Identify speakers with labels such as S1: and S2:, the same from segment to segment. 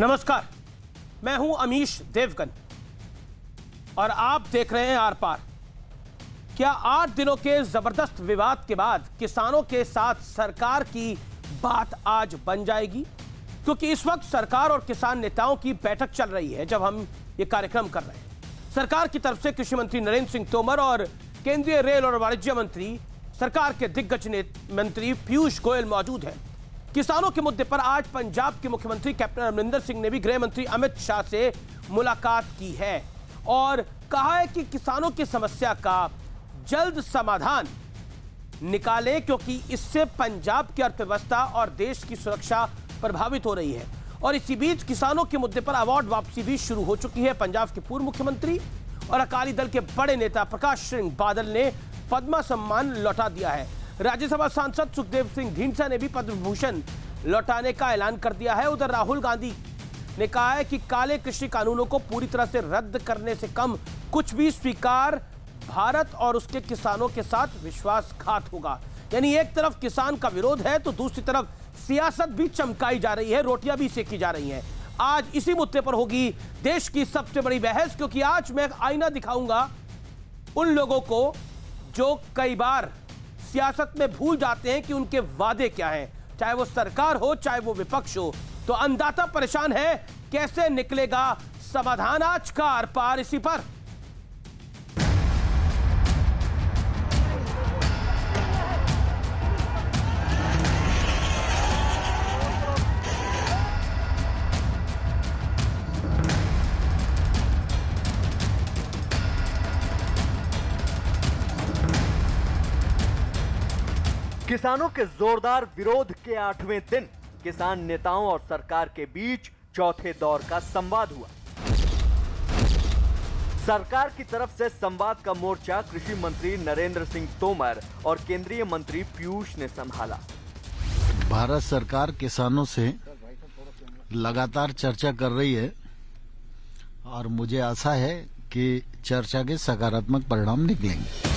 S1: नमस्कार, मैं हूं अमीश देवगन और आप देख रहे हैं आर पार। क्या 8 दिनों के जबरदस्त विवाद के बाद किसानों के साथ सरकार की बात आज बन जाएगी? क्योंकि इस वक्त सरकार और किसान नेताओं की बैठक चल रही है जब हम ये कार्यक्रम कर रहे हैं। सरकार की तरफ से कृषि मंत्री नरेंद्र सिंह तोमर और केंद्रीय रेल और वाणिज्य मंत्री, सरकार के दिग्गज मंत्री पीयूष गोयल मौजूद हैं। किसानों के मुद्दे पर आज पंजाब के मुख्यमंत्री कैप्टन अमरिंदर सिंह ने भी गृह मंत्री अमित शाह से मुलाकात की है और कहा है कि किसानों की समस्या का जल्द समाधान निकाले, क्योंकि इससे पंजाब की अर्थव्यवस्था और देश की सुरक्षा प्रभावित हो रही है। और इसी बीच किसानों के मुद्दे पर अवार्ड वापसी भी शुरू हो चुकी है। पंजाब के पूर्व मुख्यमंत्री और अकाली दल के बड़े नेता प्रकाश सिंह बादल ने पद्मा सम्मान लौटा दिया है। राज्यसभा सांसद सुखदेव सिंह ढींडसा ने भी पद्म भूषण लौटाने का ऐलान कर दिया है। उधर राहुल गांधी ने कहा है कि काले कृषि कानूनों को पूरी तरह से रद्द करने से कम कुछ भी स्वीकार भारत और उसके किसानों के साथ विश्वासघात होगा। यानी एक तरफ किसान का विरोध है तो दूसरी तरफ सियासत भी चमकाई जा रही है, रोटियां भी सेकी जा रही हैं। आज इसी मुद्दे पर होगी देश की सबसे बड़ी बहस, क्योंकि आज मैं आईना दिखाऊंगा उन लोगों को जो कई बार सियासत में भूल जाते हैं कि उनके वादे क्या हैं, चाहे वो सरकार हो चाहे वो विपक्ष हो। तो अन्नदाता परेशान है, कैसे निकलेगा समाधान? आज का आर पार इसी पर।
S2: किसानों के जोरदार विरोध के 8वें दिन किसान नेताओं और सरकार के बीच चौथे दौर का संवाद हुआ। सरकार की तरफ से संवाद का मोर्चा कृषि मंत्री नरेंद्र सिंह तोमर और केंद्रीय मंत्री पीयूष ने संभाला।
S3: भारत सरकार किसानों से लगातार चर्चा कर रही है और मुझे आशा है कि चर्चा के सकारात्मक परिणाम निकलेंगे।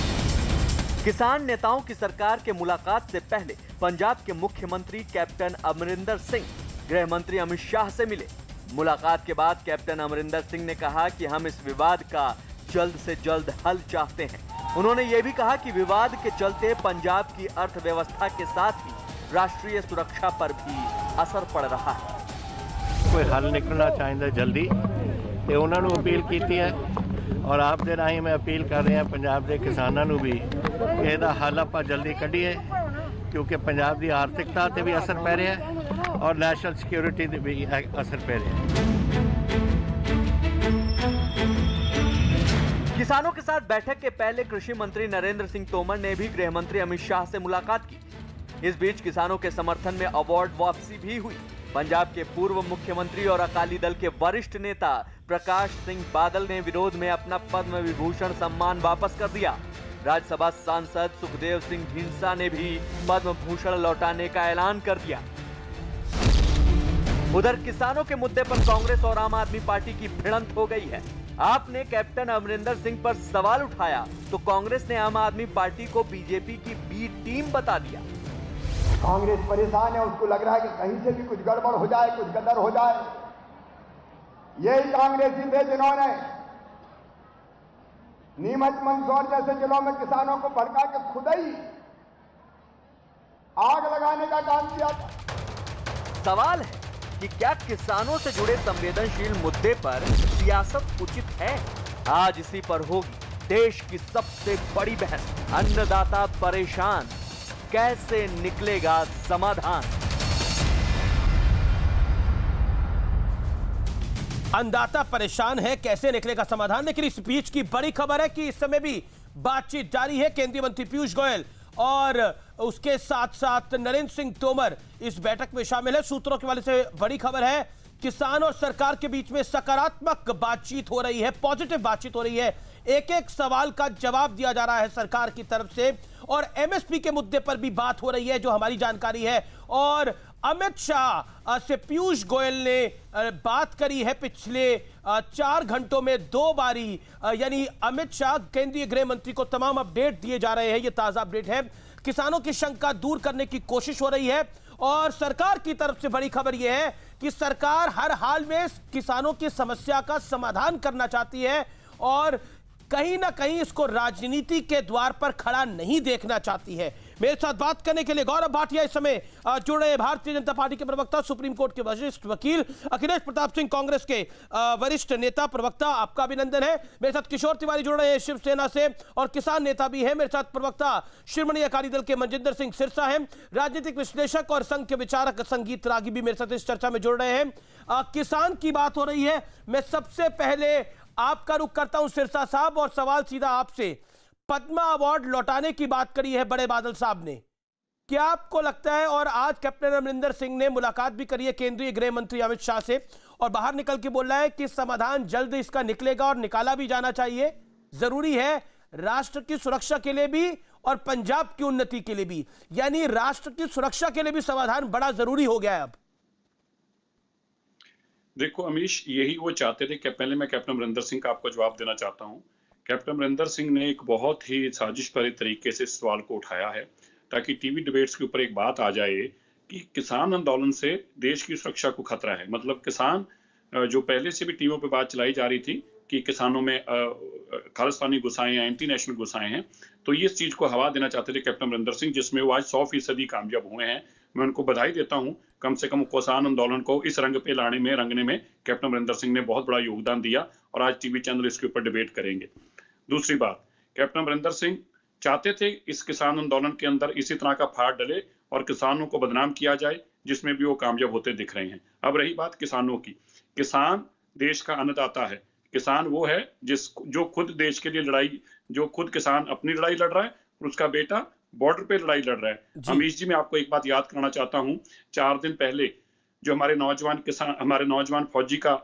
S2: किसान नेताओं की सरकार के मुलाकात से पहले पंजाब के मुख्यमंत्री कैप्टन अमरिंदर सिंह गृह मंत्री अमित शाह से मिले। मुलाकात के बाद कैप्टन अमरिंदर सिंह ने कहा कि हम इस विवाद का जल्द से जल्द हल चाहते हैं। उन्होंने ये भी कहा कि विवाद के चलते पंजाब की अर्थव्यवस्था के साथ ही राष्ट्रीय सुरक्षा पर भी असर पड़ रहा है।
S4: कोई हल निकलना चाहिए जल्दी, तो उन्होंने अपील की है और आप दे राही मैं अपील कर रहे हैं पंजाब के किसानों को भी ਇਹਦਾ हल आप जल्दी कढ़िए, क्योंकि पंजाब की आर्थिकता ते भी असर पै रहा है और नैशनल सिक्योरिटी ते भी असर पै रहा है।
S2: किसानों के साथ बैठक के पहले कृषि मंत्री नरेंद्र सिंह तोमर ने भी गृह मंत्री अमित शाह से मुलाकात की। इस बीच किसानों के समर्थन में अवार्ड वापसी भी हुई। पंजाब के पूर्व मुख्यमंत्री और अकाली दल के वरिष्ठ नेता प्रकाश सिंह बादल ने विरोध में अपना पद्म विभूषण सम्मान वापस कर दिया। राज्यसभा सांसद सुखदेव सिंह ढींडसा ने भी पद्म भूषण लौटाने का ऐलान कर दिया। उधर किसानों के मुद्दे पर कांग्रेस और आम आदमी पार्टी की भिड़ंत हो गई है। आपने कैप्टन अमरिंदर सिंह पर सवाल उठाया तो कांग्रेस ने आम आदमी पार्टी को बीजेपी की बी टीम बता दिया।
S5: कांग्रेस परेशान है, उसको लग रहा है कि कहीं से भी कुछ गड़बड़ हो जाए, कुछ गड़बड़ हो जाए। यही कांग्रेसी थे जिन्होंने नीमच मंदसौर जैसे जिलों में किसानों को भड़का के खुद ही आग लगाने का काम किया था।
S2: सवाल है कि क्या किसानों से जुड़े संवेदनशील मुद्दे पर सियासत उचित है? आज इसी पर होगी देश की सबसे बड़ी बहस। अन्नदाता परेशान, कैसे निकलेगा समाधान?
S1: अन्नदाता परेशान है, कैसे निकलेगा समाधान? लेकिन इस बीच की बड़ी खबर है कि इस समय भी बातचीत जारी है। केंद्रीय मंत्री पीयूष गोयल और उसके साथ साथ नरेंद्र सिंह तोमर इस बैठक में शामिल है। सूत्रों के वाले से बड़ी खबर है, किसान और सरकार के बीच में सकारात्मक बातचीत हो रही है, पॉजिटिव बातचीत हो रही है। एक एक सवाल का जवाब दिया जा रहा है सरकार की तरफ से और एमएसपी के मुद्दे पर भी बात हो रही है, जो हमारी जानकारी है। और अमित शाह से पीयूष गोयल ने बात करी है पिछले 4 घंटों में 2 बारी, यानी अमित शाह केंद्रीय गृह मंत्री को तमाम अपडेट दिए जा रहे हैं। ये ताजा अपडेट है। किसानों की शंका दूर करने की कोशिश हो रही है और सरकार की तरफ से बड़ी खबर यह है कि सरकार हर हाल में किसानों की समस्या का समाधान करना चाहती है और कहीं ना कहीं इसको राजनीति के द्वार पर खड़ा नहीं देखना चाहती है। मेरे साथ बात करने के लिए गौरव भाटिया इस समय जुड़ रहे हैं, भारतीय जनता पार्टी के प्रवक्ता, सुप्रीम कोर्ट के वरिष्ठ वकील, अखिलेश प्रताप सिंह कांग्रेस के वरिष्ठ नेता प्रवक्ता, आपका अभिनंदन है। मेरे साथ किशोर तिवारी जुड़ रहे हैं शिवसेना से और किसान नेता भी है। मेरे साथ प्रवक्ता शिरोमणि अकाली दल के मनजिंदर सिंह सिरसा हैं, राजनीतिक विश्लेषक और संघ के विचारक संगीत रागी भी मेरे साथ इस चर्चा में जुड़ रहे हैं। किसान की बात हो रही है, मैं सबसे पहले आपका रुख करता हूं सिरसा साहब और सवाल सीधा आपसे। पद्मा अवार्ड लौटाने की बात करी है बड़े बादल साहब ने, क्या आपको लगता है, और आज कैप्टन अमरिंदर सिंह ने मुलाकात भी करी है केंद्रीय गृह मंत्री अमित शाह से और बाहर निकल के बोल रहा है कि समाधान जल्द इसका निकलेगा और निकाला भी जाना चाहिए, जरूरी है राष्ट्र की सुरक्षा के लिए भी और पंजाब की उन्नति के लिए भी, यानी राष्ट्र की सुरक्षा के लिए भी समाधान बड़ा जरूरी हो गया है अब।
S6: देखो अमीश, यही वो चाहते थे कि पहले मैं कैप्टन अमरिंदर सिंह का आपको जवाब देना चाहता हूं। कैप्टन अमरिंदर सिंह ने एक बहुत ही साजिश भरे तरीके से सवाल को उठाया है ताकि टीवी डिबेट्स के ऊपर एक बात आ जाए कि किसान आंदोलन से देश की सुरक्षा को खतरा है। मतलब किसान, जो पहले से भी टीवियों पे बात चलाई जा रही थी कि किसानों में खालिस्तानी गुस्साएं हैं, एंटी नेशनल गुस्साएं हैं, तो ये इस चीज को हवा देना चाहते थे कैप्टन अमरिंदर सिंह, जिसमें वो आज 100% कामयाब हुए हैं। मैं उनको बधाई देता हूं। कम से कम किसान आंदोलन को इस रंग पे रंगने में कैप्टन अमरिंदर सिंह ने बहुत बड़ा योगदान दिया और आज टीवी चैनल इसके ऊपर डिबेट करेंगे। दूसरी बात, कैप्टन अमरिंदर सिंह चाहते थे इस किसान आंदोलन के अंदर इसी तरह का फाड़ डले और किसानों को बदनाम किया जाए, जिसमें भी वो कामयाब होते दिख रहे हैं। अब रही बात किसानों की, किसान देश का अन्नदाता है। किसान वो है जो खुद देश के लिए लड़ाई, जो खुद किसान अपनी लड़ाई लड़ रहा है और उसका बेटा बॉर्डर पे लड़ाई लड़ रहा है। अमीश जी, मैं आपको एक बात याद कराना चाहता हूं, 4 दिन पहले जो हमारे नौजवान फौजी का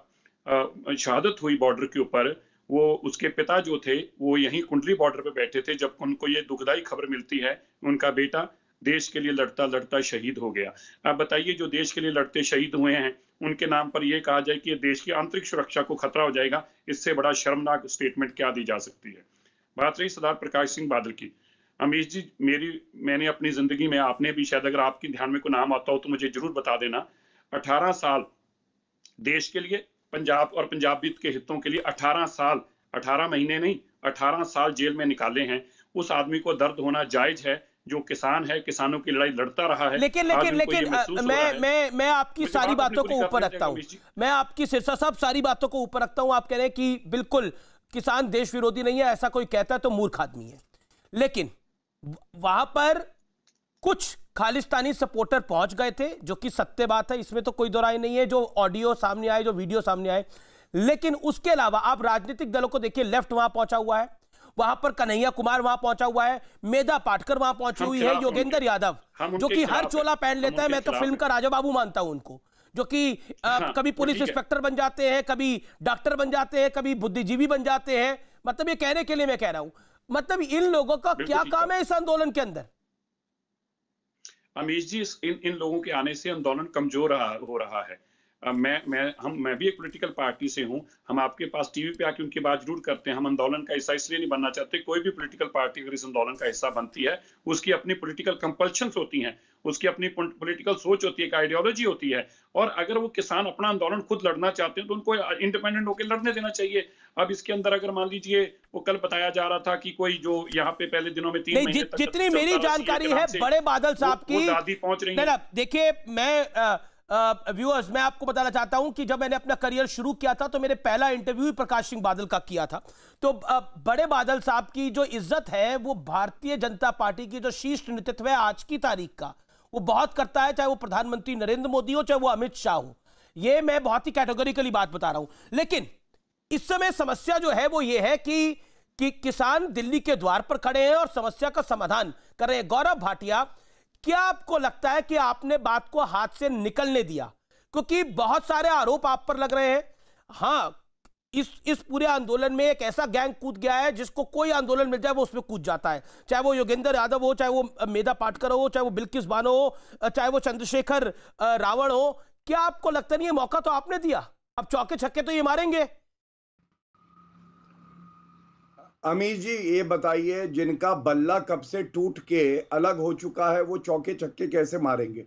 S6: शहादत हुई बॉर्डर के ऊपर, वो उसके पिता जो थे वो यहीं कुंडली बॉर्डर पे बैठे थे जब उनको ये दुखदाई खबर मिलती है उनका बेटा देश के लिए लड़ता लड़ता शहीद हो गया। अब बताइए, जो देश के लिए लड़ते शहीद हुए हैं उनके नाम पर यह कहा जाए कि देश की आंतरिक सुरक्षा को खतरा हो जाएगा, इससे बड़ा शर्मनाक स्टेटमेंट क्या दी जा सकती है। बात रही सरदार प्रकाश सिंह बादल की, अमीश जी, मैंने अपनी जिंदगी में, आपने भी शायद, अगर आपके ध्यान में कोई नाम आता हो तो मुझे जरूर बता देना, 18 साल देश के लिए, पंजाब और पंजाबियत के हितों के लिए 18 साल, 18 महीने नहीं, 18 साल जेल में निकाले हैं। उस आदमी को दर्द होना जायज है, जो किसान है, किसानों की लड़ाई लड़ता रहा है।
S1: लेकिन मैं आपकी सारी बातों को ऊपर रखता हूं, मैं आपकी सिरसा साहब सारी बातों को ऊपर रखता हूं। आप कह रहे हैं कि बिल्कुल किसान देश विरोधी नहीं है, ऐसा कोई कहता है तो मूर्ख आदमी है, लेकिन वहां पर कुछ खालिस्तानी सपोर्टर पहुंच गए थे, जो कि सत्य बात है, इसमें तो कोई दो राय नहीं है, जो ऑडियो सामने आए, जो वीडियो सामने आए। लेकिन उसके अलावा आप राजनीतिक दलों को देखिए, लेफ्ट वहां पहुंचा हुआ है, वहां पर कन्हैया कुमार वहां पहुंचा हुआ है, मेधा पाटकर वहां पहुंची हुई है, योगेंद्र यादव जो कि हर चोला पहन लेता है, मैं तो फिल्म का राजा बाबू मानता हूं उनको, जो कि कभी पुलिस इंस्पेक्टर बन जाते हैं, कभी डॉक्टर बन जाते हैं, कभी बुद्धिजीवी बन जाते हैं। मतलब ये कहने के लिए मैं कह रहा हूं, मतलब इन लोगों का क्या काम है इस आंदोलन के अंदर?
S6: अमीश जी, इन लोगों के आने से आंदोलन कमजोर हो रहा है। मैं भी एक पॉलिटिकल पार्टी से हूं, हम आपके पास टीवी पे आके उनकी बात जरूर करते हैं। हम आंदोलन का हिस्सा इसलिए नहीं बनना चाहते, कोई भी पॉलिटिकल पार्टी अगर इस आंदोलन का हिस्सा बनती है, उसकी अपनी पॉलिटिकल कंपल्शंस होती हैं, उसकी अपनी पॉलिटिकल सोच होती है, एक आइडियोलॉजी होती है, और अगर वो किसान अपना आंदोलन खुद लड़ना चाहते हैं तो उनको इंडिपेंडेंट होकर लड़ने देना चाहिए। अब इसके अंदर अगर मान लीजिए, वो कल बताया जा रहा था कि कोई जो यहाँ पे पहले दिनों में 3 महीने तक,
S1: जितनी मेरी जानकारी है बड़े बादल साहब की
S6: दादी पहुंच रही है।
S1: देखिए, मैं व्यूअर्स, मैं आपको बताना चाहता हूं कि जब मैंने अपना करियर शुरू किया था तो मेरे पहला इंटरव्यू प्रकाश सिंह बादल का किया था। तो बड़े बादल साहब की जो इज्जत है वो भारतीय जनता पार्टी की जो शीर्ष नेतृत्व है आज की तारीख का, वो बहुत करता है, चाहे वो प्रधानमंत्री नरेंद्र मोदी हो, चाहे वो अमित शाह हो। ये मैं बहुत ही कैटेगोरिकली बात बता रहा हूं। लेकिन इस समय समस्या जो है वो ये है कि किसान दिल्ली के द्वार पर खड़े हैं और समस्या का समाधान कर रहे हैं। गौरव भाटिया, क्या आपको लगता है कि आपने बात को हाथ से निकलने दिया? क्योंकि बहुत सारे आरोप आप पर लग रहे हैं। हाँ, इस पूरे आंदोलन में एक ऐसा गैंग कूद गया है जिसको कोई आंदोलन मिल जाए वो उसमें कूद जाता है, चाहे वो योगेंद्र यादव हो, चाहे वो मेधा पाटकर हो, चाहे वो बिल्किस बानो हो, चाहे वो चंद्रशेखर रावण हो। क्या आपको लगता नहीं है मौका तो आपने दिया, अब चौके छक्के तो ये मारेंगे?
S7: अमीश जी, ये बताइए, जिनका बल्ला कब से टूट के अलग हो चुका है वो चौके छक्के कैसे मारेंगे?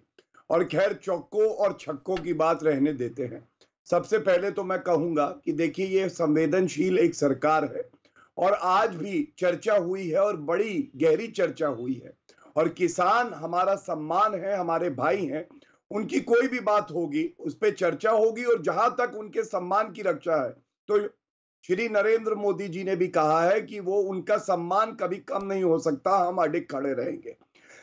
S7: और खैर चौकों और छक्कों की बात रहने देते हैं। सबसे पहले तो मैं कहूंगा कि देखिए, ये संवेदनशील एक सरकार है और आज भी चर्चा हुई है और बड़ी गहरी चर्चा हुई है, और किसान हमारा सम्मान है, हमारे भाई हैं, उनकी कोई भी बात होगी उस पर चर्चा होगी, और जहां तक उनके सम्मान की रक्षा है तो श्री नरेंद्र मोदी जी ने भी कहा है कि वो उनका सम्मान कभी कम नहीं हो सकता, हम अडिग खड़े रहेंगे।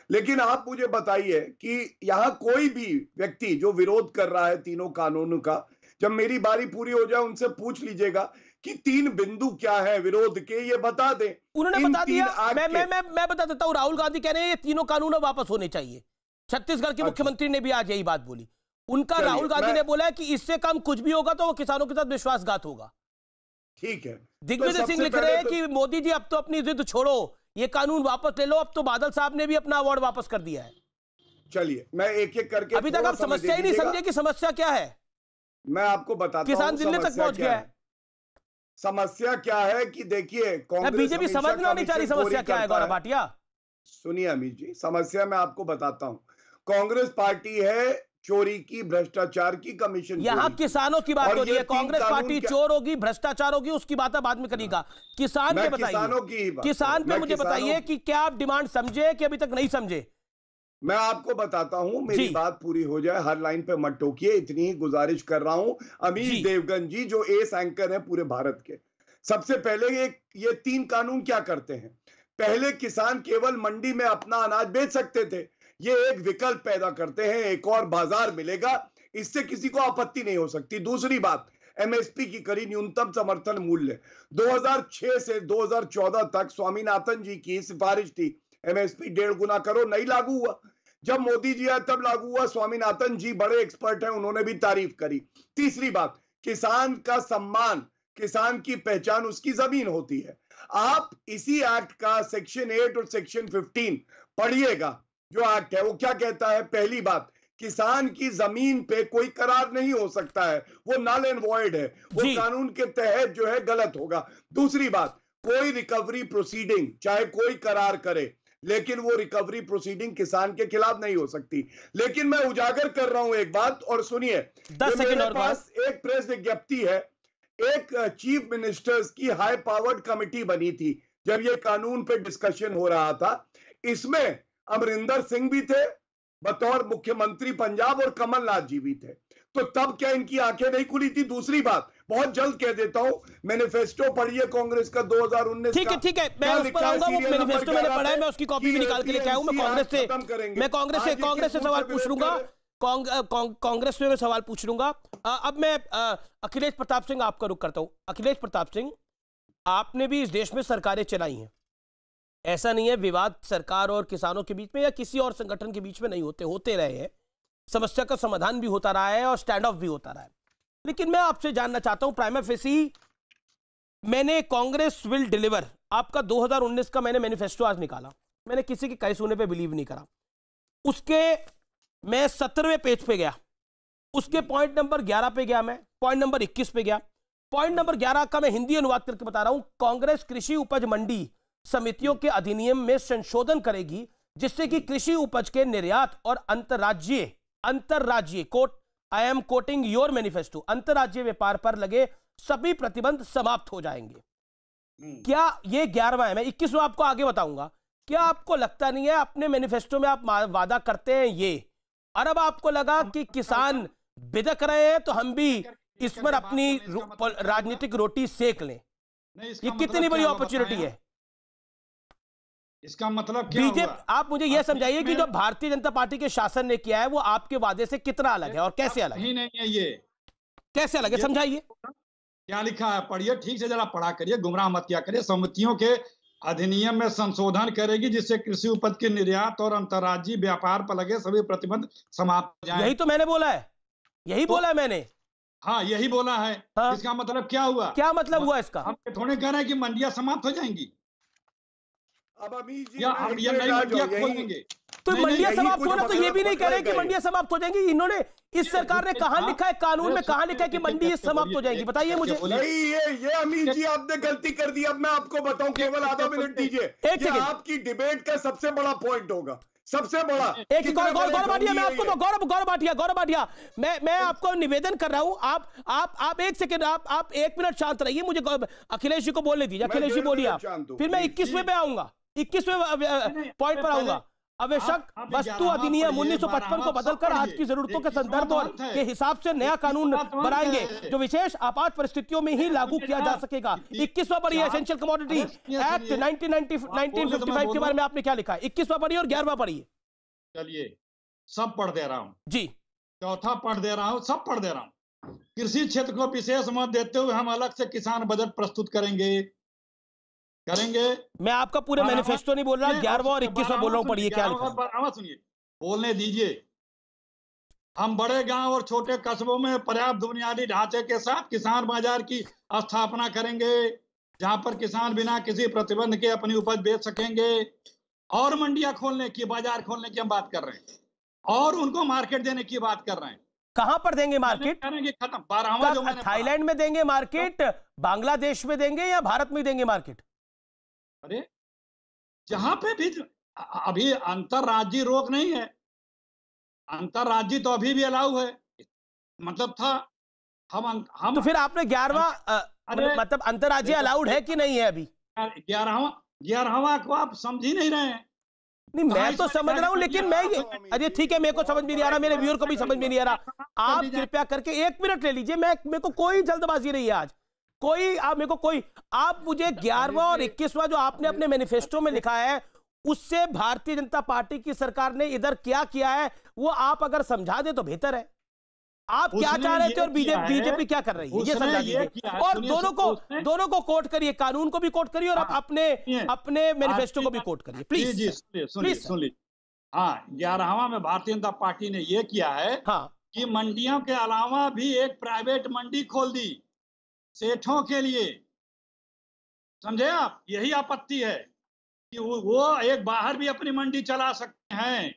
S7: लेकिन आप मुझे बताइए कि यहाँ कोई भी व्यक्ति जो विरोध कर रहा है तीनों कानूनों का, जब मेरी बारी पूरी हो जाए उनसे पूछ लीजिएगा कि 3 बिंदु क्या है विरोध के, ये बता दें।
S1: उन्होंने बता दिया। मैं बता देता हूं। राहुल गांधी कह रहे हैं ये तीनों कानून वापस होने चाहिए। छत्तीसगढ़ के मुख्यमंत्री ने भी आज यही बात बोली। उनका राहुल गांधी ने बोला है कि इससे कम कुछ भी होगा तो वो किसानों के साथ विश्वासघात होगा।
S7: ठीक है।
S1: दिग्विजय सिंह लिख रहे हैं कि मोदी जी अब तो अपनी जिद छोड़ो, ये कानून वापस ले लो। अब तो बादल साहब ने भी अपना अवार्ड वापस कर दिया है।
S7: चलिए मैं एक एक करके,
S1: अभी तक आप समस्या ही नहीं समझे कि समस्या क्या है।
S7: मैं आपको बताता हूं
S1: किसान दिल्ली तक पहुंच गया है।
S7: समस्या क्या है कि देखिए, कांग्रेस
S1: बीजेपी समझना नहीं चाह रही समस्या क्या है। गौरव भाटिया
S7: सुनिए अमित जी, समस्या मैं आपको बताता हूं। कांग्रेस पार्टी है चोरी की, भ्रष्टाचार की, कमीशन।
S1: यहाँ किसानों की बात हो रही है। कांग्रेस पार्टी चोर होगी, भ्रष्टाचार होगी, उसकी बात बाद में करिएगा। किसान पे बताइए, किसान पे मुझे बताइए कि क्या आप डिमांड समझे कि अभी तक नहीं समझे।
S7: मैं आपको बताता हूं, मेरी बात पूरी हो जाए, हर लाइन पे मत टोकिए, इतनी ही गुजारिश कर रहा हूं। अमीश देवगन जी जो एस एंकर है पूरे भारत के, सबसे पहले ये 3 कानून क्या करते हैं? पहले किसान केवल मंडी में अपना अनाज बेच सकते थे, ये एक विकल्प पैदा करते हैं, एक और बाजार मिलेगा, इससे किसी को आपत्ति नहीं हो सकती। दूसरी बात, एमएसपी की कड़ी, न्यूनतम समर्थन मूल्य। 2006 से 2014 तक स्वामीनाथन जी की सिफारिश थी एमएसपी 1.5 गुना करो, नहीं लागू हुआ। जब मोदी जी आए तब लागू हुआ। स्वामीनाथन जी बड़े एक्सपर्ट हैं, उन्होंने भी तारीफ करी। तीसरी बात, किसान का सम्मान, किसान की पहचान उसकी जमीन होती है। आप इसी एक्ट का सेक्शन 8 और सेक्शन 15 पढ़िएगा। जो एक्ट है वो क्या कहता है? पहली बात, किसान की जमीन पे कोई करार नहीं हो सकता है, वो नल एंड वॉइड है, वो कानून के तहत जो है गलत होगा। दूसरी बात, कोई रिकवरी प्रोसीडिंग, चाहे कोई करार करे, लेकिन वो रिकवरी प्रोसीडिंग किसान के खिलाफ नहीं हो सकती। लेकिन मैं उजागर कर रहा हूं एक बात, और सुनिए,
S1: 10 सेकंड और
S7: पास एक प्रेस विज्ञप्ति है। एक चीफ मिनिस्टर्स की हाई पावर्ड कमिटी बनी थी जब ये कानून पे डिस्कशन हो रहा था। इसमें अमरिंदर सिंह भी थे बतौर मुख्यमंत्री पंजाब, और कमलनाथ जी भी थे। तो तब क्या इनकी आंखें नहीं खुली थी? दूसरी बात, बहुत जल्द कह देता हूं, मैनिफेस्टो पढ़िए कांग्रेस का 2019
S1: ठीक है, ठीक है, मैं उस पर आऊंगा। वो मैनिफेस्टो मैंने पढ़ा है, मैं उसकी कॉपी भी निकाल के लेके आया हूं। मैं कांग्रेस से सवाल पूछ लूंगा, कांग्रेस में मैं सवाल पूछ लूंगा। अब मैं अखिलेश प्रताप सिंह आपका रुख करता हूं। अखिलेश प्रताप सिंह, आपने भी इस देश में सरकारें चलाई हैं, ऐसा नहीं है विवाद सरकार और किसानों के बीच में या किसी और संगठन के बीच में नहीं होते रहे हैं। समस्या का समाधान भी होता रहा है और स्टैंड ऑफ भी होता रहा है। लेकिन मैं आपसे जानना चाहता हूं, प्राइमा फेसी मैंने कांग्रेस विल डिलीवर, आपका 2019 का मैंने मैनिफेस्टो आज निकाला, मैंने किसी के कहे सुने पे बिलीव नहीं करा। उसके मैं 17वें पेज पे गया, उसके पॉइंट नंबर 11 पे गया, मैं पॉइंट नंबर 21 पे गया। पॉइंट नंबर 11 का मैं हिंदी अनुवाद करके बता रहा हूं। कांग्रेस कृषि उपज मंडी समितियों के अधिनियम में संशोधन करेगी जिससे कि कृषि उपज के निर्यात और अंतरराज्यीय quote, I am quoting your manifesto, अंतरराज्यीय व्यापार पर लगे सभी प्रतिबंध समाप्त हो जाएंगे। क्या ये 11वां है? मैं 21वां आपको आगे बताऊंगा। क्या आपको लगता नहीं है, अपने मैनिफेस्टो में आप वादा करते हैं ये, और अब आपको लगा कि किसान बिदक रहे हैं तो हम भी इस पर अपनी राजनीतिक रोटी सेक लें? ये कितनी बड़ी अपॉर्चुनिटी है?
S8: इसका मतलब क्या हुआ?
S1: आप मुझे यह समझाइए कि जो भारतीय जनता पार्टी के शासन ने किया है वो आपके वादे से कितना अलग है और कैसे अलग है?
S8: नहीं है, ये
S1: कैसे अलग है, समझाइए।
S8: क्या लिखा है पढ़िए, ठीक से जरा पढ़ा करिए, गुमराह मत किया करिए। समितियों के अधिनियम में संशोधन करेगी जिससे कृषि उपज के निर्यात और अंतर्राज्यीय व्यापार पर लगे सभी प्रतिबंध समाप्त हो जाएं।
S1: यही तो मैंने बोला है, यही बोला है मैंने।
S8: हाँ, यही बोला है। हाँ। इसका मतलब क्या हुआ?
S1: क्या मतलब हुआ इसका?
S8: हम थोड़े कह रहे हैं कि मंडियां समाप्त हो जाएंगी,
S7: अब अभी जी
S8: या हम ये नई मंडियां खोल देंगे।
S1: तो मंडियां समाप्त होना, तो ये भी नहीं कह रहे कि मंडियां समाप्त हो जाएंगी। इन्होंने, इस सरकार ने कहां लिखा है, कानून में कहां लिखा है कि मंडी समाप्त हो जाएगी? बताइए मुझे।
S7: नहीं, ये अमीर जी आपने गलती कर दी। अब मैं आपको बताऊं, केवल आधा मिनट दीजिए। ये आपकी डिबेट का सबसे बड़ा पॉइंट होगा, सबसे बड़ा।
S1: एक गौरव भाटिया, मैं आपको गौरव भाटिया, मैं आपको निवेदन कर रहा हूं, आप एक सेकंड, आप 1 मिनट शांत रहिए। मुझे अखिलेश जी को बोलने दीजिए। अखिलेश जी बोलिए आप, फिर मैं 21वें पे आऊंगा, 21वें पॉइंट पर आऊंगा। आवश्यक वस्तु अधिनियम 1955 को बदलकर आज की जरूरतों के संदर्भ के हिसाब से नया कानून बनाएंगे, जो विशेष आपात परिस्थितियों में ही लागू किया जा सकेगा। 21वां पढ़िए, एसेंशियल कमोडिटी एक्ट 1955 के बारे में आपने क्या लिखा है? 21वां पढ़िए और 11वां पढ़िए।
S8: चलिए, सब पढ़ दे रहा हूं
S1: जी,
S8: चौथा पढ़ दे रहा हूं, सब पढ़ दे रहा हूं। कृषि क्षेत्र को विशेष महत्व देते हुए हम अलग से किसान बजट प्रस्तुत करेंगे। मैं आपका पूरे मैनिफेस्टो नहीं बोल रहा, 11वां और 21वां बोल रहा हूं, पढ़िए क्या लिखा है। सुनिए, बोलने दीजिए। हम बड़े गांव और छोटे कस्बों में पर्याप्त बुनियादी ढांचे के साथ किसान बाजार की स्थापना करेंगे, जहां पर किसान बिना किसी प्रतिबंध के अपनी उपज बेच सकेंगे। और मंडियां खोलने की, बाजार खोलने की हम बात कर रहे हैं, और उनको मार्केट देने की बात कर रहे हैं। कहां पर देंगे मार्केट? करेंगे खत्म। 12वां जो
S1: थाईलैंड में देंगे मार्केट, बांग्लादेश में देंगे, या भारत में देंगे मार्केट?
S8: अरे जहां पे भी अभी अंतरराज्यीय रोक नहीं है, अंतरराज्यीय तो अभी भी अलाउ है, मतलब था। हम
S1: तो फिर आपने 11वां मतलब अंतरराज्यीय अलाउड है कि नहीं है अभी?
S8: 11वां को आप समझ ही नहीं रहे हैं।
S1: नहीं, मैं तो समझ रहा हूं, लेकिन मैं अरे ठीक है, मेरे को समझ में नहीं आ रहा, मेरे व्यूअर को भी समझ में नहीं आ रहा। आप कृपया करके 1 मिनट ले लीजिए। मेरे को कोई जल्दबाजी नहीं है आज, आप मुझे 11वां और 21वां जो आपने अपने मैनिफेस्टो में लिखा है, उससे भारतीय जनता पार्टी की सरकार ने इधर क्या किया है, वो आप अगर समझा दे तो बेहतर है। आप क्या चाह रहे थे और बीजेपी क्या कर रही है, ये समझा दीजिए। और दोनों को कोट करिए, कानून को भी कोट करिए और अपने मैनिफेस्टो को भी कोट करिए, प्लीज।
S8: जी, सुन लीजिए। हाँ, 11वां में भारतीय जनता पार्टी ने ये किया है कि मंडियों के अलावा भी एक प्राइवेट मंडी खोल दी सेठों के लिए। समझे आप? यही आपत्ति है कि वो एक बाहर भी अपनी मंडी चला सकते हैं।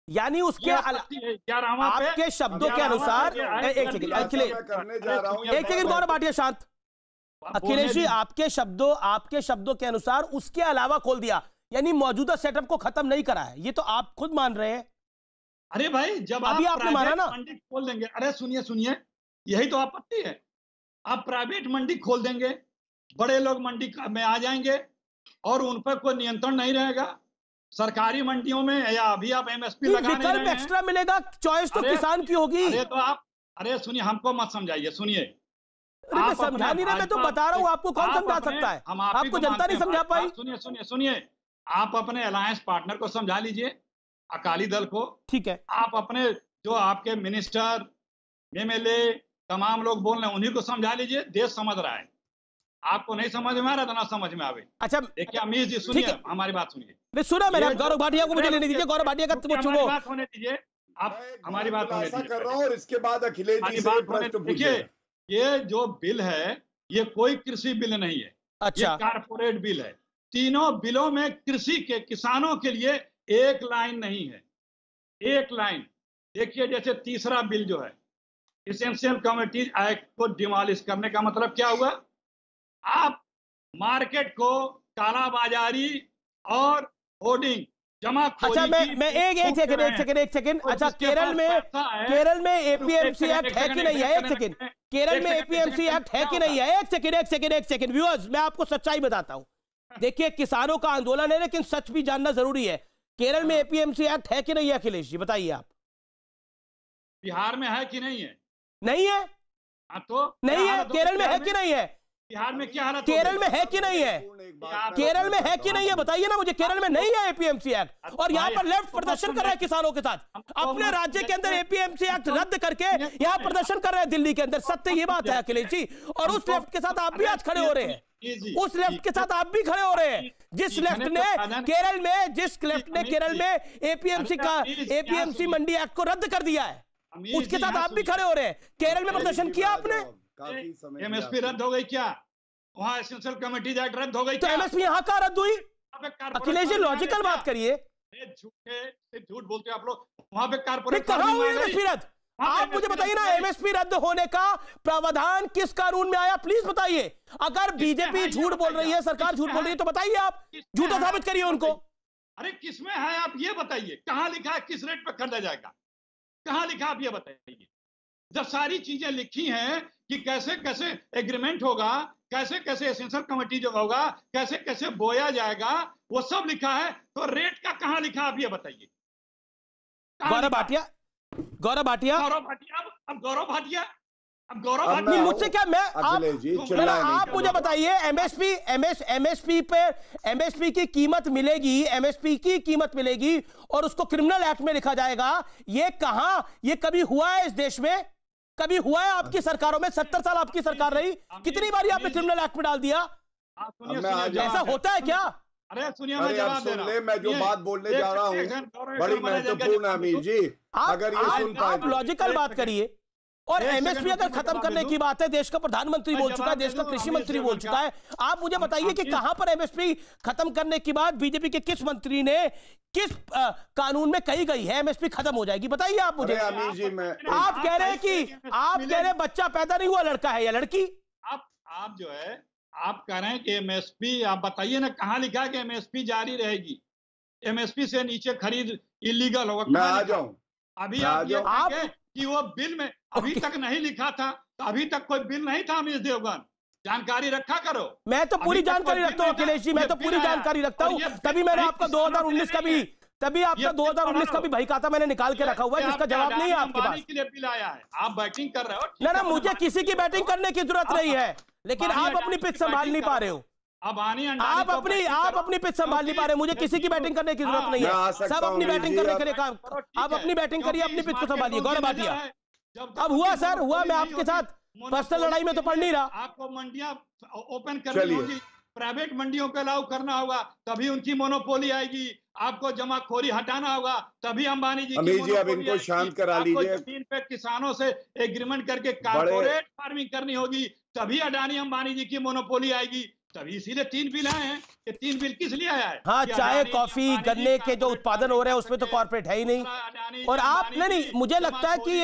S1: यानी उसके आपके शब्दों के अनुसार, एक सेकंड गौरव भाटिया शांत। अखिलेश जी, आपके शब्दों के अनुसार उसके अलावा खोल दिया, यानी मौजूदा सेटअप को खत्म नहीं करा है, ये तो आप खुद मान रहे हैं।
S8: अरे भाई, जब
S1: अभी आपने माना ना,
S8: मंडी खोल देंगे। अरे सुनिए, यही तो आपत्ति है। आप प्राइवेट मंडी खोल देंगे, बड़े लोग मंडी में आ जाएंगे और उन पर कोई नियंत्रण नहीं रहेगा। सरकारी मंडियों में या अभी आप एमएसपी लगा नहीं रहे हैं,
S1: एक्स्ट्रा मिलेगा, चॉइस तो किसान की होगी।
S8: अरे सुनिए, हमको मत समझाइए, सुनिए।
S1: मैं समझा नहीं रहा, मैं तो बता रहा हूँ, आपको कौन समझा सकता है? आपको जनता नहीं समझा पाई।
S8: सुनिए, आप अपने अलायंस पार्टनर को समझा लीजिए, अकाली दल को।
S1: ठीक है,
S8: आप अपने जो आपके मिनिस्टर, एमएलए, तमाम लोग बोल रहे हैं, उन्हीं को समझा लीजिए। देश समझ रहा है, आपको नहीं समझ में आ रहा तो ना समझ में आवे।
S1: अच्छा
S8: देखिए अमीर जी, सुनिए हमारी बात सुनिए।
S1: सुना मैंने, गौरव भाटिया को मुझे लेने दीजिए। गौरव भाटिया का
S8: बात होने दीजिए, आप हमारी बात होने दीजिए।
S7: कर रहा हूं और इसके बाद अखिलेश जी से प्रश्न
S8: देखिए, ये जो बिल है, ये कोई कृषि बिल नहीं है।
S1: अच्छा,
S8: ये कारपोरेट बिल है। तीनों बिलों में कृषि के किसानों के लिए एक लाइन नहीं है, एक लाइन। देखिए, जैसे तीसरा बिल जो है, एसेंशियल कमोडिटीज एक्ट को डिमोलिश करने का मतलब क्या हुआ? आप मार्केट को कालाबाजारी और होर्डिंग जमा।
S1: अच्छा, मैं एक सेकंड। अच्छा, केरल में एपीएमसी एक्ट है कि नहीं है? एक सेकंड, केरल में एपीएमसी एक्ट है कि नहीं है? एक सेकंड व्यूअर्स, मैं आपको सच्चाई बताता हूं। देखिए, किसानों का आंदोलन है, लेकिन सच भी जानना जरूरी है। केरल में एपीएमसी एक्ट है कि नहीं है? अखिलेश जी बताइए आप।
S8: बिहार में है कि नहीं है?
S1: नहीं है।
S8: तो
S1: नहीं है। केरल में है कि नहीं है?
S8: बिहार में क्या हालत?
S1: केरल में है कि नहीं है? केरल में है कि नहीं है? बताइए ना मुझे। केरल में नहीं है एपीएमसी एक्ट, और यहाँ पर लेफ्ट प्रदर्शन कर रहा है किसानों के साथ। अपने राज्य के अंदर एपीएमसी एक्ट रद्द करके यहाँ प्रदर्शन कर रहे हैं दिल्ली के अंदर। सत्य ये बात है अखिलेश जी, और उस लेफ्ट के साथ आप भी आज खड़े हो रहे हैं। उस लेफ्ट के साथ आप भी खड़े हो रहे हैं, जिस लेफ्ट ने केरल में एपीएमसी मंडी एक्ट को रद्द कर दिया है, उसके साथ आप भी खड़े हो रहे हैं। केरल में प्रदर्शन किया आपने?
S8: एमएसपी रद्द हो गई क्या? वहाँ एसेंशियल कमोडिटीज एक्ट रद्द हो गई
S1: तो एमएसपी यहाँ का रद्द हुई? अखिलेश जी लॉजिकल बात करिए,
S8: झूठे झूठ बोलते आप लोग। वहां पे कारपोरेट
S1: एमएसपी रद्द, आप मुझे बताइए ना, एमएसपी रद्द होने का प्रावधान किस कानून में आया, प्लीज बताइए। अगर बीजेपी झूठ बोल रही है, सरकार झूठ बोल रही है, तो बताइए, आप झूठा साबित करिए उनको।
S8: अरे किसमें है, आप ये बताइए, कहां लिखा है किस रेट पे खरीदा जाएगा, कहां लिखा, आप ये बताइए। जब सारी चीजें लिखी हैं कि कैसे कैसे एग्रीमेंट होगा, कैसे कैसे एसेंशियल कमेटी जो होगा, कैसे कैसे बोया जाएगा, वो सब लिखा है, तो रेट का कहां लिखा, आप ये बताइए।
S1: गौरव भाटिया,
S8: अब गौरव भाटिया
S1: मुझसे क्या, मैं आप मुझे बताइए, एमएसपी की कीमत मिलेगी, एमएसपी की कीमत मिलेगी और उसको क्रिमिनल एक्ट में लिखा जाएगा, ये कहां, ये कभी हुआ है इस देश में, कभी हुआ है आपकी सरकारों में? 70 साल आपकी सरकार रही, कितनी बार आपने क्रिमिनल एक्ट में डाल दिया? ऐसा होता है क्या?
S8: अरे सुनिए, मैं जवाब दे रहा हूं,
S7: मैं जो बात बोलने जा रहा हूं बड़ी महत्वपूर्ण है अमीर जी, अगर ये सुन पाए,
S1: आप लॉजिकल बात करिए। और एमएसपी अगर खत्म करने की बात है, देश का प्रधानमंत्री बोल चुका है, देश का कृषि मंत्री बोल चुका है, आप मुझे बताइए कि कहां पर एमएसपी खत्म करने की बात बीजेपी के किस मंत्री ने किस कानून में कही गई है एमएसपी खत्म हो जाएगी, बताइए आप मुझे। आप कह रहे हैं कि बच्चा पैदा नहीं हुआ, लड़का है या लड़की?
S8: आप जो है, आप कह रहे हैं कि एमएसपी, आप बताइए ना कहां लिखा है कि एमएसपी जारी रहेगी, एमएसपी से नीचे खरीद इलीगल होगा।
S7: मैं आ जाऊं,
S8: अभी आप कि वो बिल में अभी तक नहीं लिखा था, तो अभी तक कोई बिल नहीं था अमीश देवगन, जानकारी रखा करो।
S1: मैं तो पूरी जानकारी रखता हूँ अखिलेश जी, मैं तो पूरी जानकारी रखता हूँ, तभी मैंने आपका 2019 का भी, तभी आपका 2019 का भी भाई खाता मैंने निकाल के रखा हुआ है, जिसका जवाब नहीं है आपके पास।
S8: के लिए बिल आया है, आप बैटिंग कर रहे हो।
S1: ना मुझे किसी की बैटिंग करने की जरूरत नहीं है, लेकिन आप अपनी पिच संभाल नहीं पा रहे हो, आप अपनी पिच संभाल नहीं पा रहे, मुझे किसी की बैटिंग करने की जरूरत नहीं है, सब अपनी बैटिंग करने के लिए काम, आप अपनी बैटिंग करिए, अपनी पिच को संभालिए। गौरव भाटिया, अब हुआ सर, हुआ, मैं आपके साथ पर्सनल लड़ाई में तो पड़ नहीं रहा।
S8: आपको मंडियां ओपन करनी होगी, प्राइवेट मंडियों को अलाउ करना होगा, तभी उनकी मोनोपोली आएगी। आपको जमाखोरी हटाना होगा, तभी अंबानी जी की
S7: अब इनको शांत करा लीजिए।
S8: जमीन पे किसानों से एग्रीमेंट करके कारपोरेट फार्मिंग करनी होगी, तभी अडानी अंबानी जी की मोनोपोली आएगी, तभी इसीलिए 3 बिल आए हैं। ये 3 बिल किस लिए आया है?
S1: हाँ, चाय, कॉफी, गन्ने के जो उत्पादन हो रहे हैं उसमें तो कॉर्पोरेट है ही नहीं। और आप नहीं, मुझे लगता है कि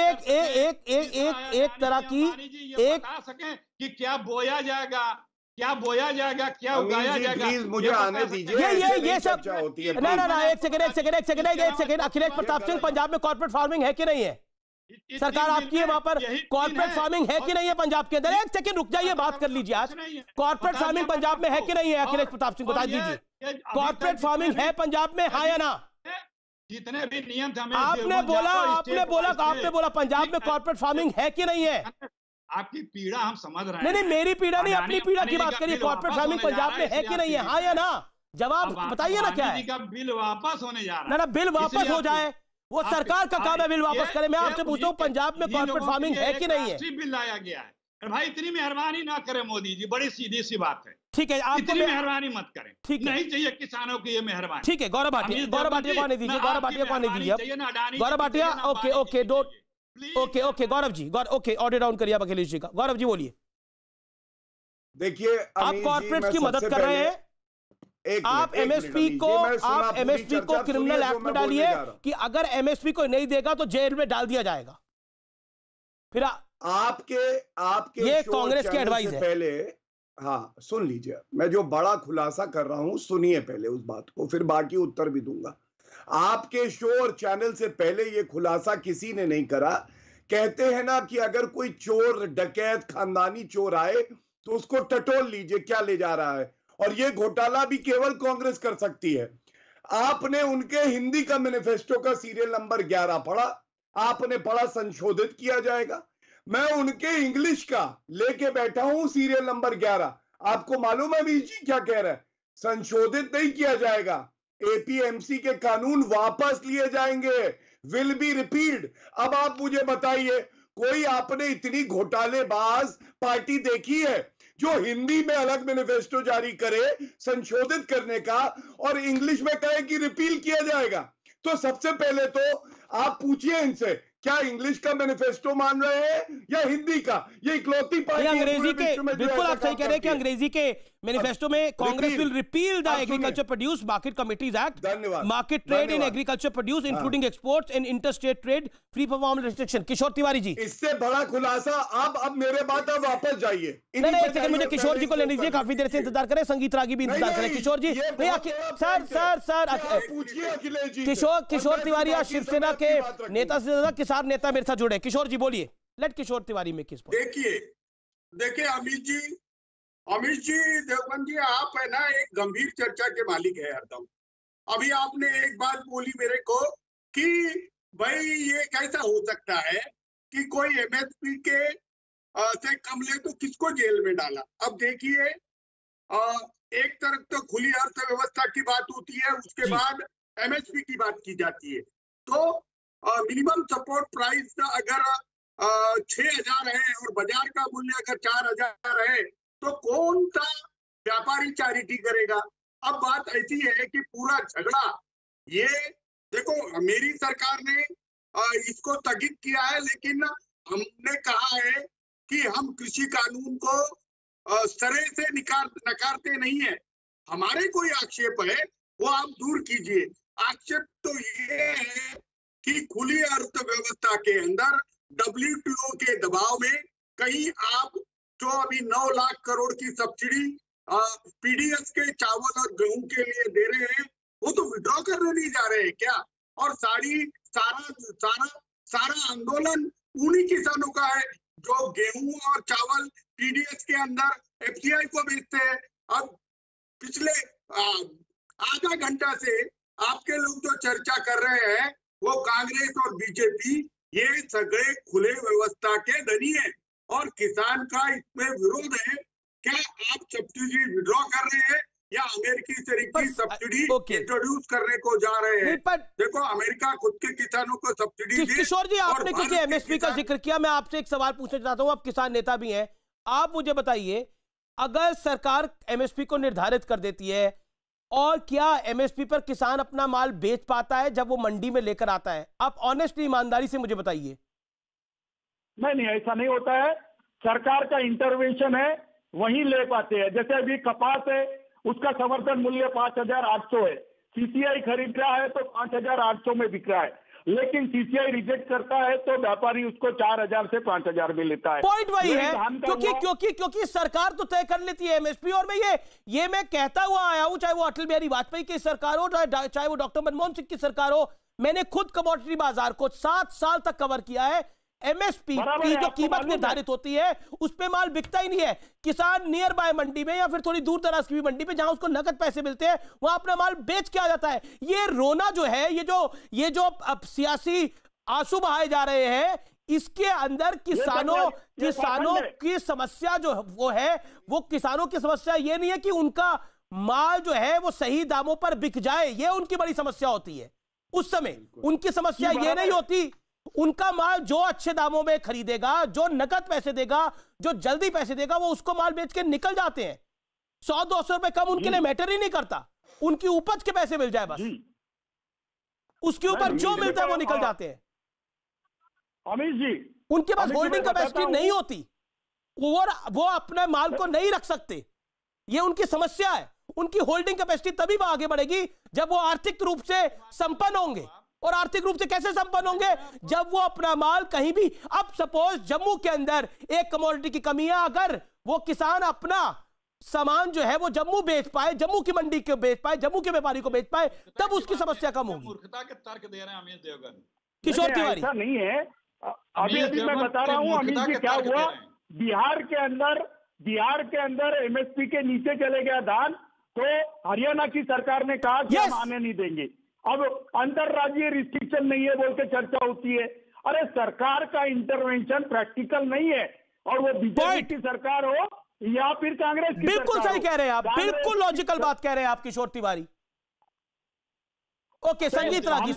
S1: एक तरह की
S8: बता सकें कि क्या बोया जाएगा, क्या बोया जाएगा, क्या उगाया जाएगा,
S7: मुझे आने दीजिए।
S1: ये सब ना, एक सेकंड, अखिलेश प्रताप सिंह, पंजाब में कॉर्पोरेट फार्मिंग है कि नहीं है? सरकार आपकी है, वहां पर कॉर्पोरेट फार्मिंग है कि नहीं है पंजाब के अंदर? एक सेकंड रुक जाइए, बात कर लीजिए। आज कॉर्पोरेट फार्मिंग पंजाब में है कि नहीं है? अखिलेश प्रताप सिंह बता दीजिए, कॉर्पोरेट फार्मिंग है पंजाब में, हाँ या ना?
S8: जितने भी नियम थे,
S1: आपने बोला पंजाब में कॉर्पोरेट फार्मिंग है कि नहीं है?
S8: आपकी पीड़ा हम समझ रहे हैं।
S1: नहीं, मेरी पीड़ा नहीं, अपनी पीड़ा की बात करिए। कॉर्पोरेट फार्मिंग पंजाब में है कि नहीं है, हाँ या ना? जवाब बताइए ना, क्या है?
S8: बिल वापस होने जा रहा है।
S1: ना, बिल वापस हो जाए, वो सरकार का काम है बिल वापस करे। मैं आपसे पूछता हूँ, पंजाब में कॉर्पोरेट फार्मिंग है कि नहीं है?
S8: बिल लाया गया है। भाई इतनी मेहरबानी ना करें मोदी जी, बड़ी सीधी सी बात है।
S1: ठीक है, आप
S8: इतनी मेहरबानी मत करें, ठीक नहीं चाहिए किसानों की ये मेहरबानी।
S1: ठीक है, गौरव भाटिया को नहीं दीजिए, गौरव भाटिया को नहीं दीजिए, Gaurav Bhatia, okay, Gaurav ji, okay, audio down करिए आप अखिलेश जी का। गौरव जी बोलिए।
S7: देखिए,
S1: आप कॉर्पोरेट्स की मदद कर रहे हैं, आप एमएसपी को क्रिमिनल एक्ट में डालिए कि अगर एमएसपी को नहीं देगा तो जेल में डाल दिया जाएगा। फिर
S7: आपके
S1: ये कांग्रेस की एडवाइस है।
S7: पहले हाँ सुन लीजिए, मैं जो बड़ा खुलासा कर रहा हूं सुनिए पहले उस बात को, फिर बाकी उत्तर भी दूंगा। आपके शो और चैनल से पहले ये खुलासा किसी ने नहीं करा। कहते हैं ना कि अगर कोई चोर, डकैत, खानदानी चोर आए तो उसको टटोल लीजिए, क्या ले जा रहा है, और ये घोटाला भी केवल कांग्रेस कर सकती है। आपने उनके हिंदी का मैनिफेस्टो का सीरियल नंबर 11 पढ़ा, आपने पढ़ा संशोधित किया जाएगा। मैं उनके इंग्लिश का लेके बैठा हूं सीरियल नंबर 11। आपको मालूम है अमीर जी क्या कह रहा है? संशोधित नहीं किया जाएगा, एपीएमसी के कानून वापस लिए जाएंगे, विल बी रिपील्ड। अब आप मुझे बताइए, कोई आपने इतनी घोटालेबाज पार्टी देखी है जो हिंदी में अलग मैनिफेस्टो जारी करे संशोधित करने का और इंग्लिश में कहे कि रिपील किया जाएगा? तो सबसे पहले तो आप पूछिए इनसे क्या इंग्लिश का मैनिफेस्टो मान रहे हैं या हिंदी का? ये इकलौती पार्टी
S1: अंग्रेजी के, बिल्कुल आप सही कह रहे हैं कि अंग्रेजी के मैनिफेस्टो में Congress will repeal the agriculture produce market committees act, market trade in agriculture produce including exports and interstate trade free from arm restriction. Kishore Tiwari ji,
S7: इससे बड़ा खुलासा अब मेरे बात अब वापस जाइए।
S1: नहीं एक सेकंड, मुझे किशोर जी को लेने दीजिए, काफी देर से इंतजार करें, संगीत रागी भी इंतजार करें। किशोर जी, सर किशोर तिवारी आज शिवसेना के नेता से ज्यादा किसान नेता मेरे साथ जुड़े। किशोर जी बोलिए, लेट किशोर तिवारी में किस
S9: देखिए अमित जी देवगन जी, आप है ना एक गंभीर चर्चा के मालिक है हरदम। अभी आपने एक बात बोली मेरे को कि भाई ये कैसा हो सकता है कि कोई एमएसपी के से कम ले तो किसको जेल में डाला। अब देखिए एक तरफ तो खुली अर्थव्यवस्था की बात होती है, उसके बाद एमएसपी की बात की जाती है। तो मिनिमम सपोर्ट प्राइस अगर 6,000 है और बाजार का मूल्य अगर 4,000 है तो कौन सा व्यापारी चैरिटी करेगा। अब बात ऐसी है कि पूरा झगड़ा ये देखो, मेरी सरकार ने इसको स्थगित किया है, लेकिन हमने कहा है कि हम कृषि कानून को सरे से नकारते नहीं है। हमारे कोई आक्षेप है वो आप दूर कीजिए। आक्षेप तो ये है कि खुली अर्थव्यवस्था के अंदर WTO के दबाव में कहीं आप जो अभी 9 लाख करोड़ की सब्सिडी पीडीएस के चावल और गेहूं के लिए दे रहे हैं, वो तो विड्रॉ करने नहीं जा रहे हैं क्या? और सारा आंदोलन उन्हीं किसानों का है जो गेहूं और चावल पीडीएस के अंदर एफसीआई को बेचते हैं। अब पिछले आधा घंटा से आपके लोग जो चर्चा कर रहे हैं वो कांग्रेस और बीजेपी ये सगळे खुले व्यवस्था के धनी है और किसान का इसमें विरोध है। क्या आप सब्सिडी विड्रॉ कर रहे हैं या अमेरिकी तरीके की सब्सिडी इंट्रोड्यूस करने को जा रहे हैं? देखो अमेरिका खुद के किसानों को सब्सिडी दे।
S1: किशोर जी, आपने क्योंकि एमएसपी का जिक्र किया, मैं आपसे एक सवाल पूछना चाहता हूं, आप किसान नेता भी हैं, आप मुझे बताइए, अगर सरकार एमएसपी को निर्धारित कर देती है और क्या एमएसपी पर किसान अपना माल बेच पाता है जब वो मंडी में लेकर आता है? आप ऑनेस्टली ईमानदारी से मुझे बताइए।
S10: नहीं, ऐसा नहीं होता है। सरकार का इंटरवेंशन है, वहीं ले पाते हैं। जैसे अभी कपास है, उसका समर्थन मूल्य 5,800 है, सीसीआई खरीद रहा है तो 5,800 में बिक रहा है, लेकिन सीसीआई रिजेक्ट करता है तो व्यापारी उसको 4,000 से 5,000 में लेता है।
S1: पॉइंट वही है, क्योंकि सरकार तो तय कर लेती है एमएसपी। और मैं कहता हुआ आया हूं, चाहे वो अटल बिहारी वाजपेयी की सरकार हो, चाहे वो डॉक्टर मनमोहन सिंह की सरकार हो, मैंने खुद कमोडिटी बाजार को 7 साल तक कवर किया है। एमएसपी की जो कीमत निर्धारित होती है उस पे माल बिकता ही नहीं है। किसान नियर बाय मंडी में या फिर थोड़ी दूर दराज की भी मंडी में जहां उसको नकद पैसे मिलते हैं वहां अपना माल बेच के आ जाता है। ये रोना जो है, ये जो अब सियासी आंसू बहाए जा रहे हैं, इसके अंदर किसानों की समस्या जो वो किसानों की समस्या ये नहीं है कि उनका माल जो है वो सही दामों पर बिक जाए, ये उनकी बड़ी समस्या होती है। उस समय उनकी समस्या ये नहीं होती, उनका माल जो अच्छे दामों में खरीदेगा, जो नकद पैसे देगा, जो जल्दी पैसे देगा, वो उसको माल बेच के निकल जाते हैं। 100-200 रुपए कम उनके लिए मैटर ही नहीं करता, उनकी उपज के पैसे मिल जाए बस, उसके ऊपर जो मिलता है वो निकल जाते हैं।
S10: अमित जी,
S1: उनके पास होल्डिंग कैपेसिटी नहीं होती, वो अपने माल को नहीं रख सकते, ये उनकी समस्या है। उनकी होल्डिंग कैपेसिटी तभी वो आगे बढ़ेगी जब वो आर्थिक रूप से संपन्न होंगे। और आर्थिक रूप से कैसे संपन्न होंगे? जब वो अपना माल कहीं भी, अब सपोज जम्मू के अंदर एक कमोडिटी की कमी है, अगर वो किसान अपना सामान जो है वो जम्मू बेच पाए, जम्मू की मंडी को बेच पाए, जम्मू के व्यापारी को बेच पाए, तब उसकी समस्या कम होगी।
S8: मूर्खता के तर्क दे रहे हैं अमित देवगन।
S1: किशोर तिवारी,
S10: ऐसा नहीं है। अभी मैं बता रहा हूँ अमित जी क्या हुआ। बिहार के अंदर एमएसपी के नीचे चले गया धान, तो हरियाणा की सरकार ने कहा कि हम आने नहीं देंगे। अब अंतरराज्यीय रिस्ट्रिक्शन नहीं है बोल के चर्चा होती है। अरे सरकार का इंटरवेंशन प्रैक्टिकल नहीं है, और वो बीजेपी की सरकार हो या फिर कांग्रेस की।
S1: बिल्कुल सही कह रहे हैं आप, बिल्कुल लॉजिकल बात कह रहे हैं आप किशोर तिवारी। ओके, संगीत रागी,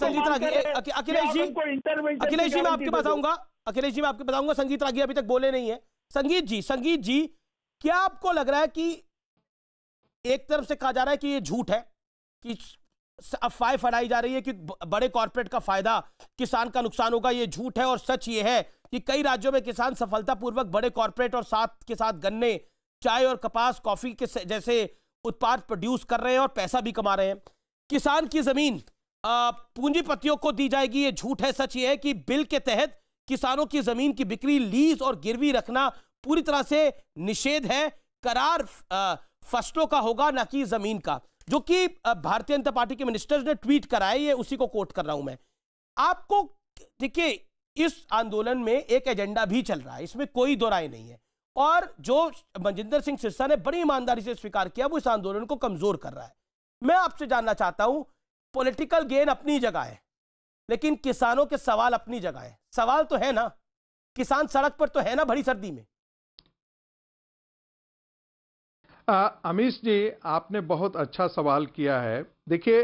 S1: अखिलेश जी मैं आपके पास आऊंगा। संगीत रागी अभी तक बोले नहीं है। संगीत जी, क्या आपको लग रहा है कि एक तरफ से कहा जा रहा है कि ये झूठ है कि अफवाह फैलाई जा रही है कि बड़े कॉर्पोरेट का फायदा, किसान का नुकसान होगा, ये झूठ है। और सच ये है कि कई राज्यों में किसान सफलतापूर्वक बड़े कॉर्पोरेट और साथ के साथ गन्ने, चाय और कपास, कॉफी के जैसे उत्पाद प्रोड्यूस कर रहे हैं और पैसा भी कमा रहे हैं। किसान की जमीन पूंजीपतियों को दी जाएगी, ये झूठ है। सच ये है कि बिल के तहत किसानों की जमीन की बिक्री, लीज और गिरवी रखना पूरी तरह से निषेध है। करार फसलों का होगा, ना कि जमीन का, जो कि भारतीय जनता पार्टी के मिनिस्टर्स ने ट्वीट करा है। ये उसी को कोट कर रहा हूं मैं आपको। देखिए, इस आंदोलन में एक एजेंडा भी चल रहा है, इसमें कोई दो राय नहीं है। और जो मनजिंदर सिंह सिरसा ने बड़ी ईमानदारी से स्वीकार किया, वो इस आंदोलन को कमजोर कर रहा है। मैं आपसे जानना चाहता हूं, पॉलिटिकल गेन अपनी जगह है, लेकिन किसानों के सवाल अपनी जगह है। सवाल तो है ना, किसान सड़क पर तो है ना भरी सर्दी में।
S11: अमीश जी, आपने बहुत अच्छा सवाल किया है। देखिए,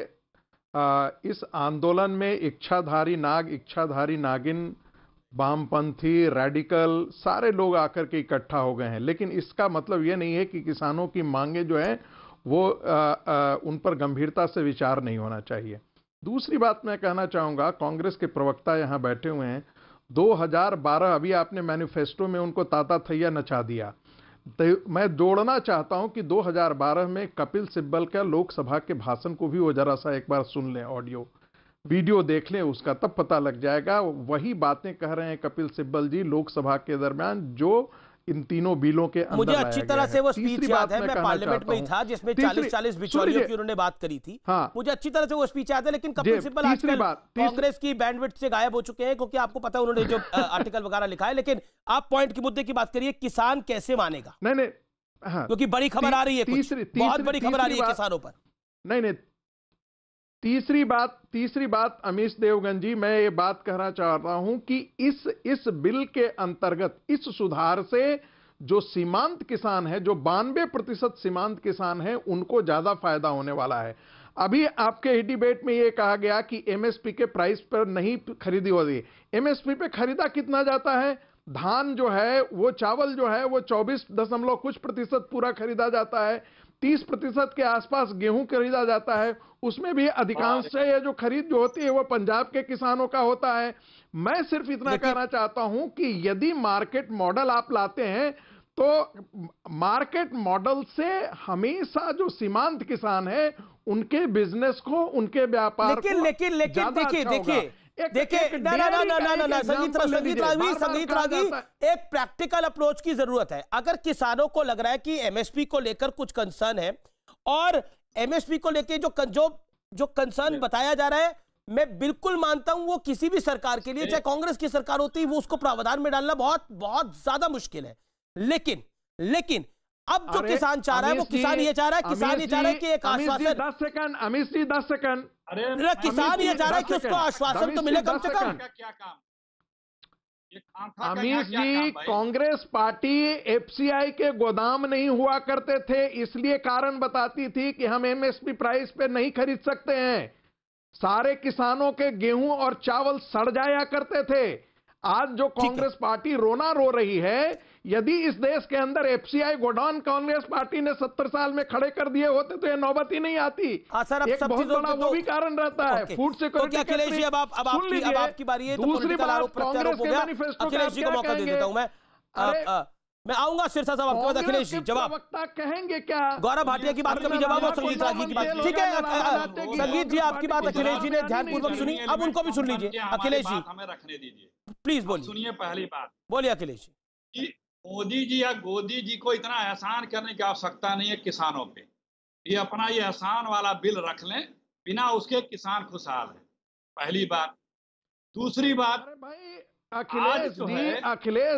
S11: इस आंदोलन में इच्छाधारी नाग, इच्छाधारी नागिन, वामपंथी, रेडिकल सारे लोग आकर के इकट्ठा हो गए हैं, लेकिन इसका मतलब यह नहीं है कि किसानों की मांगे जो हैं वो उन पर गंभीरता से विचार नहीं होना चाहिए। दूसरी बात मैं कहना चाहूँगा, कांग्रेस के प्रवक्ता यहाँ बैठे हुए हैं। 2012 अभी आपने मैनिफेस्टो में उनको ताता थैया नचा दिया। तो मैं जोड़ना चाहता हूं कि 2012 में कपिल सिब्बल का लोकसभा के भाषण को भी वो जरा सा एक बार सुन लें, ऑडियो वीडियो देख लें उसका, तब पता लग जाएगा। वही बातें कह रहे हैं कपिल सिब्बल जी लोकसभा के दरमियान जो इन तीनों बिलों के अंदर
S1: मुझे अच्छी तरह से वो स्पीच याद है। मैं पार्लियामेंट में ही था जिसमें 40-40 बिचौलियों की उन्होंने बात करी थी।
S11: हाँ,
S1: मुझे अच्छी तरह से वो स्पीच याद है। लेकिन कपिल सिब्बल आजकल कांग्रेस की बैंडविड्थ से गायब हो चुके हैं, क्योंकि आपको पता है उन्होंने जो आर्टिकल वगैरह लिखा है। लेकिन आप पॉइंट के मुद्दे की बात करिए, किसान कैसे मानेगा?
S11: नहीं, हाँ,
S1: क्योंकि बड़ी खबर आ रही है, बहुत बड़ी खबर आ रही है किसानों पर।
S11: नहीं, तीसरी बात अमीश देवगन जी, मैं ये बात कहना चाह रहा हूं कि इस बिल के अंतर्गत इस सुधार से जो सीमांत किसान है, जो 92% सीमांत किसान है, उनको ज्यादा फायदा होने वाला है। अभी आपके ही डिबेट में ये कहा गया कि एमएसपी के प्राइस पर नहीं खरीदी हो रही। एमएसपी पे खरीदा कितना जाता है? धान जो है, वो चावल जो है, वो 24 कुछ प्रतिशत पूरा खरीदा जाता है। 30% के आसपास गेहूं खरीदा जाता है। उसमें भी अधिकांश ये जो खरीद जो होती है वो पंजाब के किसानों का होता है। मैं सिर्फ इतना कहना चाहता हूं कि यदि मार्केट मॉडल आप लाते हैं तो मार्केट मॉडल से हमेशा जो सीमांत किसान है उनके बिजनेस को, उनके व्यापार को
S1: लेकिन देखिए ना संगीत रागी, एक प्रैक्टिकल अप्रोच की जरूरत है। अगर किसानों को लग रहा है कि एमएसपी को लेकर कुछ कंसर्न है, और एमएसपी को लेकर जो कंसर्न बताया जा रहा है, मैं बिल्कुल मानता हूं वो किसी भी सरकार के लिए, चाहे कांग्रेस की सरकार होती है, वो उसको प्रावधान में डालना बहुत बहुत ज्यादा मुश्किल है। लेकिन अब जो किसान चाह रहा है, वो किसान ये चाह रहा है, किसान ये चाह रहा है कि एक आश्वासन।
S11: 10 सेकंड अमीश जी, 10 सेकंड।
S1: अरे किसान ये चाह रहा है कि उसको आश्वासन तो मिले कम से कम।
S8: क्या काम
S11: अमीश जी, कांग्रेस पार्टी एफसीआई के गोदाम नहीं हुआ करते थे, इसलिए कारण बताती थी कि हम एमएसपी प्राइस पे नहीं खरीद सकते हैं। सारे किसानों के गेहूं और चावल सड़ जाया करते थे। आज जो कांग्रेस पार्टी रोना रो रही है, यदि इस देश के अंदर एफसीआई गोडाउन कांग्रेस पार्टी ने 70 साल में खड़े कर दिए होते तो ये नौबत ही नहीं आती।
S1: सर,
S11: एक बहुत बड़ा वो भी कारण रहता है। Food security.
S1: अखिलेश जी, अब आपकी बारी है।
S11: दूसरी बात, कांग्रेस के मैनिफेस्टो
S1: अखिलेश जी को मौका दे देता हूं मैं आऊंगा सिरसा साहब आपके बाद। अखिलेश जी जवाब
S11: कहेंगे क्या?
S1: गौरव भाटिया की बात का भी जवाब और संगीत रागी की बात। ठीक है संगीत जी, आपकी बात अखिलेश जी ने ध्यानपूर्वक सुनी, अब उनको भी सुन लीजिए। अखिलेश जी
S8: हमें रखने दीजिए
S1: प्लीज, बोलिए।
S8: सुनिए पहली बात,
S1: बोलिए अखिलेश
S8: जी। मोदी जी या गोदी जी को इतना एहसान करने की आवश्यकता नहीं है किसानों पे। ये अपना ये एहसान वाला बिल रख लें, बिना उसके किसान खुशहाल है, पहली बात। दूसरी बात,
S11: अखिलेश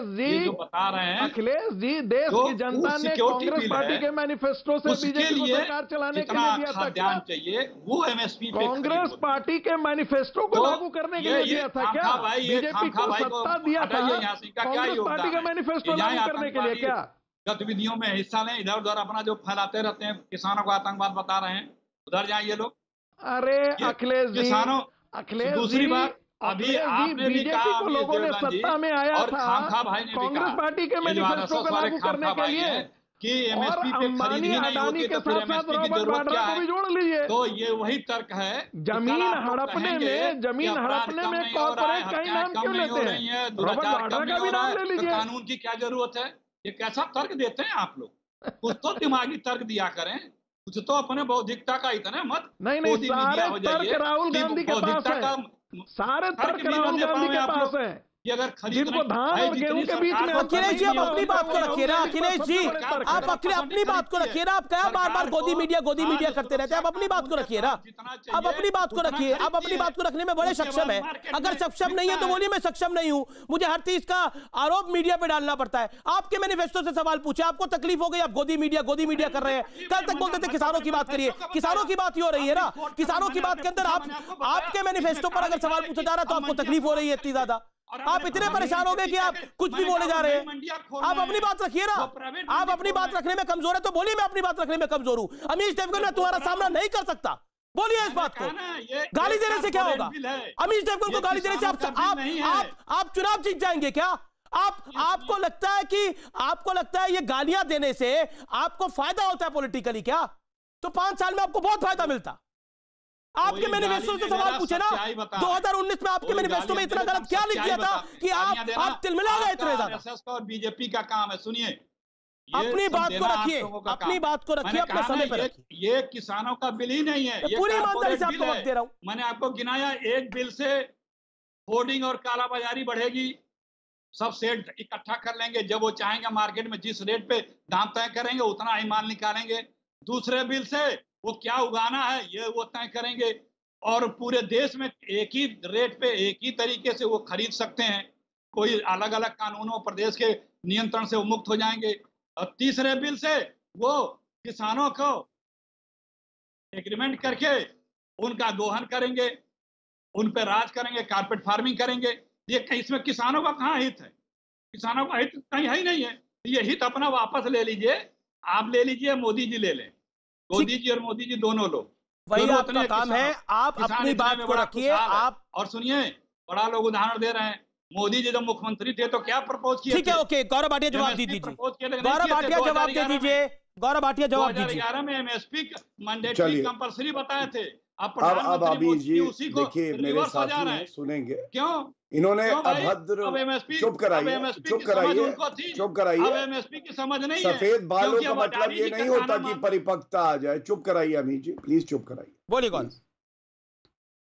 S11: जी
S8: जो बता रहे हैं,
S11: अखिलेश जी, देश की जनता ने कांग्रेस पार्टी के मैनिफेस्टो से बीजेपी को सरकार चलाने के लिए दिया था।
S8: ध्यान चाहिए वो एमएसपी पे
S11: कांग्रेस पार्टी के मैनिफेस्टो को लागू करने के लिए दिया था क्या? बीजेपी को सत्ता दिया था कांग्रेस पार्टी का मैनिफेस्टो लागू करने के लिए क्या?
S8: गतिविधियों में हिस्सा लें, इधर उधर अपना जो फैलाते रहते हैं, किसानों को आतंकवाद बता रहे हैं, उधर जाए ये लोग।
S11: अरे अखिलेश जी,
S8: किसानों, दूसरी बात, अभी आपने भी कहा
S11: को लोगों ने सत्ता में आया था, कांग्रेस पार्टी के मैनिफेस्टो को लागू करने के लिए।
S8: कि एमएसपी पे खरीद ही नहीं होती तो फिर एमएसपी की जरूरत क्या है?
S11: जोड़ लीजिए।
S8: तो ये वही तर्क है,
S11: जमीन हड़पने में कॉर्पोरेट का ही नाम क्यों लेते हैं?
S8: दुराचार कम नहीं हो रहा है तो कानून की क्या जरूरत है? ये कैसा तर्क देते हैं आप लोग? कुछ तो दिमागी तर्क दिया करें, कुछ तो अपने बौद्धिकता का इतना मत।
S11: नहीं, सारे तर्क राहुल गांधी के पास है, सारे तर्क राहुल गांधी के पास है।
S8: ये अगर
S11: जिनको धान और गेहूं के बीच में
S1: अखिलेश जी, आप अपनी बात को रखिए ना। अखिलेश जी, आप अपनी बात को रखिए ना। आप क्या बार-बार गोदी मीडिया करते रहते हैं? आप अपनी बात को रखिए ना। आप अपनी बात को रखिए। आप अपनी बात को रखने में बड़े सक्षम है। अगर सक्षम नहीं है तो बोलिए मैं सक्षम नहीं हूं। मुझे हर चीज का आरोप मीडिया पे डालना पड़ता है। आपके मैनिफेस्टो से सवाल पूछे, आपको तकलीफ हो गई, आप गोदी मीडिया कर रहे हैं। कल तक बोलते थे किसानों की बात करिए, किसानों की बात ही हो रही है ना। किसानों की बात के अंदर आपके मैनिफेस्टो पर अगर सवाल पूछा जा रहा है तो आपको तकलीफ हो रही है इतनी ज्यादा। आप इतने परेशान हो गए कि आप कुछ भी बोले जा रहे हैं। आप अपनी बात रखिए ना। आप अपनी बात रखने में कमजोर है तो बोलिए मैं अपनी बात रखने में कमजोर हूं। अमीश देवगन मैं तुम्हारा सामना नहीं कर सकता, बोलिए इस बात को। गाली देने से क्या होगा? अमीश देवगन को गाली देने से आप चुनाव जीत जाएंगे क्या? आपको लगता है ये गालियां देने से आपको फायदा होता है पॉलिटिकली क्या? तो 5 साल में आपको बहुत फायदा मिलता। आपके मैनिफेस्टो से सवाल पूछे ना। 2019 में आपके मैनिफेस्टो में इतना गलत क्या लिख दिया था कि आप तिलमिला गए इतने ज्यादा?
S8: और बीजेपी का काम है। सुनिए,
S1: अपनी बात को रखिए, अपनी बात को रखिए, अपने समय पे रखिए।
S8: ये किसानों का बिल ही नहीं है, ये
S1: पूरी ईमानदारी से आपको वक्त दे रहा हूं।
S8: मैंने आपको गिनाया, एक बिल से होर्डिंग और कालाबाजारी बढ़ेगी। सब सेट इकट्ठा कर लेंगे, जब वो चाहेंगे मार्केट में जिस रेट पे दाम तय करेंगे उतना ही माल निकालेंगे। दूसरे बिल से वो क्या उगाना है ये वो तय करेंगे और पूरे देश में एक ही रेट पे एक ही तरीके से वो खरीद सकते हैं। कोई अलग अलग कानूनों प्रदेश के नियंत्रण से वो मुक्त हो जाएंगे। और तीसरे बिल से वो किसानों को एग्रीमेंट करके उनका दोहन करेंगे, उन पे राज करेंगे, कारपेट फार्मिंग करेंगे। ये इसमें किसानों का कहाँ हित है? किसानों का हित कहीं है ही नहीं है। ये हित अपना वापस ले लीजिए, आप ले लीजिए, मोदी जी ले लें। मोदी जी और मोदी जी दोनों लोग,
S1: वही आपका काम है। आप अपनी बात को रखिए। आप
S8: और सुनिए, बड़ा लोग उदाहरण दे रहे हैं। मोदी जी जब मुख्यमंत्री थे तो क्या प्रपोज किए?
S1: ठीक है, ओके, गौरव भाटिया जवाब दे दीजिए। गौरव भाटिया जवाब दे दीजिए। गौरव भाटिया जवाब दीजिए।
S8: 2011 में एमएसपी मैंडेटरी कंपलसरी बताए थे।
S7: अब अभी जी देखिए मेरे साथी हैं, सुनेंगे
S8: क्यों
S7: इन्होंने अभद्र। चुप कराइए, चुप कराइए।
S8: अब एमएसपी की समझ नहीं है।
S7: सफेद बालों का मतलब ये नहीं होता कि परिपक्वता आ जाए। चुप कराइए अमीश जी, प्लीज चुप कराइए।
S1: बोलिए कौन?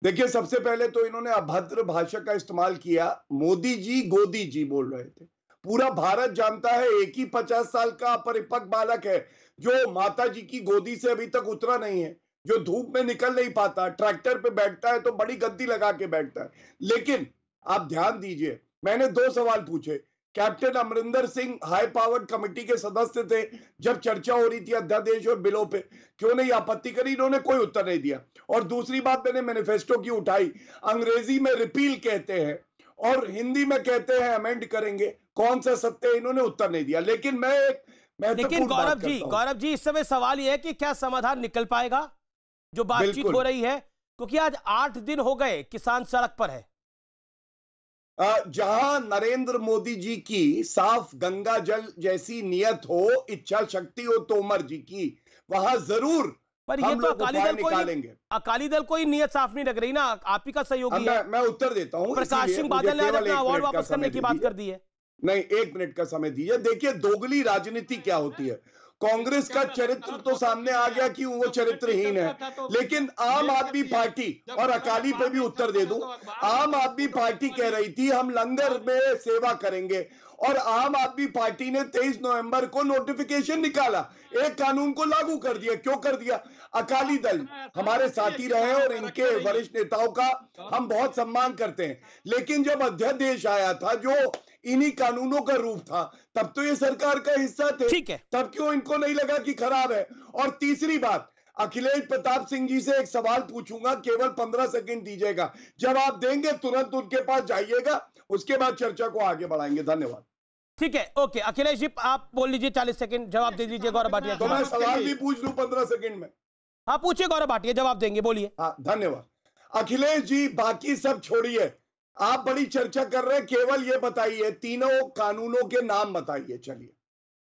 S7: देखिए, सबसे पहले तो इन्होंने अभद्र भाषा का इस्तेमाल किया। मोदी जी गोदी जी बोल रहे थे। पूरा भारत जानता है एक ही 50 साल का परिपक्व बालक है जो माता जी की गोदी से अभी तक उतरा नहीं है, जो धूप में निकल नहीं पाता, ट्रैक्टर पे बैठता है तो बड़ी गद्दी लगा के बैठता है। लेकिन आप ध्यान दीजिए, मैंने 2 सवाल पूछे। Captain Amarinder Singh high powered committee के सदस्य थे जब चर्चा हो रही थी अध्यादेश और बिलों पे, क्यों नहीं आपत्ति करी? इन्होंने कोई उत्तर नहीं दिया। और दूसरी बात मैंने मैनिफेस्टो की उठाई, अंग्रेजी में रिपील कहते हैं और हिंदी में कहते हैं अमेंड करेंगे, कौन सा सत्य है? इन्होंने उत्तर नहीं दिया। लेकिन
S1: लेकिन गौरव जी इस समय सवाल यह है कि क्या समाधान निकल पाएगा जो बातचीत हो रही है? क्योंकि आज 8 दिन हो गए किसान सड़क पर है।
S7: जहां नरेंद्र मोदी जी की साफ गंगा जल जैसी नियत हो, इच्छा शक्ति हो तोमर जी की, वहां जरूर
S1: पर ये तो अकाली दल कोई नियत साफ नहीं लग रही ना। आप ही का सहयोगी है।
S7: मैं उत्तर देता हूं।
S1: प्रकाश सिंह बादल ने अपना अवार्ड वापस करने की बात कर दी है।
S7: नहीं, 1 मिनट का समय दीजिए। देखिए, दोगली राजनीति क्या होती है। कांग्रेस का चरित्र तो सामने आ गया कि वो चरित्रहीन है, लेकिन आम आदमी पार्टी, और अकाली पे भी उत्तर दे दूं, आम आदमी पार्टी कह रही थी हम लंगर में सेवा करेंगे, और आम आदमी पार्टी ने 23 नवंबर को नोटिफिकेशन निकाला, एक कानून को लागू कर दिया। क्यों कर दिया? अकाली दल हमारे साथी रहे और इनके वरिष्ठ नेताओं का हम बहुत सम्मान करते हैं, लेकिन जब अध्यादेश आया था जो इन्हीं कानूनों का रूप था, तब तो ये सरकार का हिस्सा थे।
S1: ठीक है,
S7: तब क्यों इनको नहीं लगा कि खराब है? और तीसरी बात, अखिलेश प्रताप सिंह जी से एक सवाल पूछूंगा, केवल 15 सेकंड दीजिएगा, जवाब देंगे तुरंत उनके पास जाइएगा, उसके बाद चर्चा को आगे बढ़ाएंगे। धन्यवाद।
S1: ठीक है, ओके अखिलेश जी आप बोल लीजिए, 40 सेकंड जवाब दे दीजिए गौरव भाटिया।
S7: तो मैं सवाल भी पूछ लूं 15 सेकंड में?
S1: हाँ पूछिए गौरव भाटिया, जवाब देंगे, बोलिए।
S7: हाँ धन्यवाद। अखिलेश जी बाकी सब छोड़िए, आप बड़ी चर्चा कर रहे हैं, केवल ये बताइए, तीनों कानूनों के नाम बताइए। चलिए,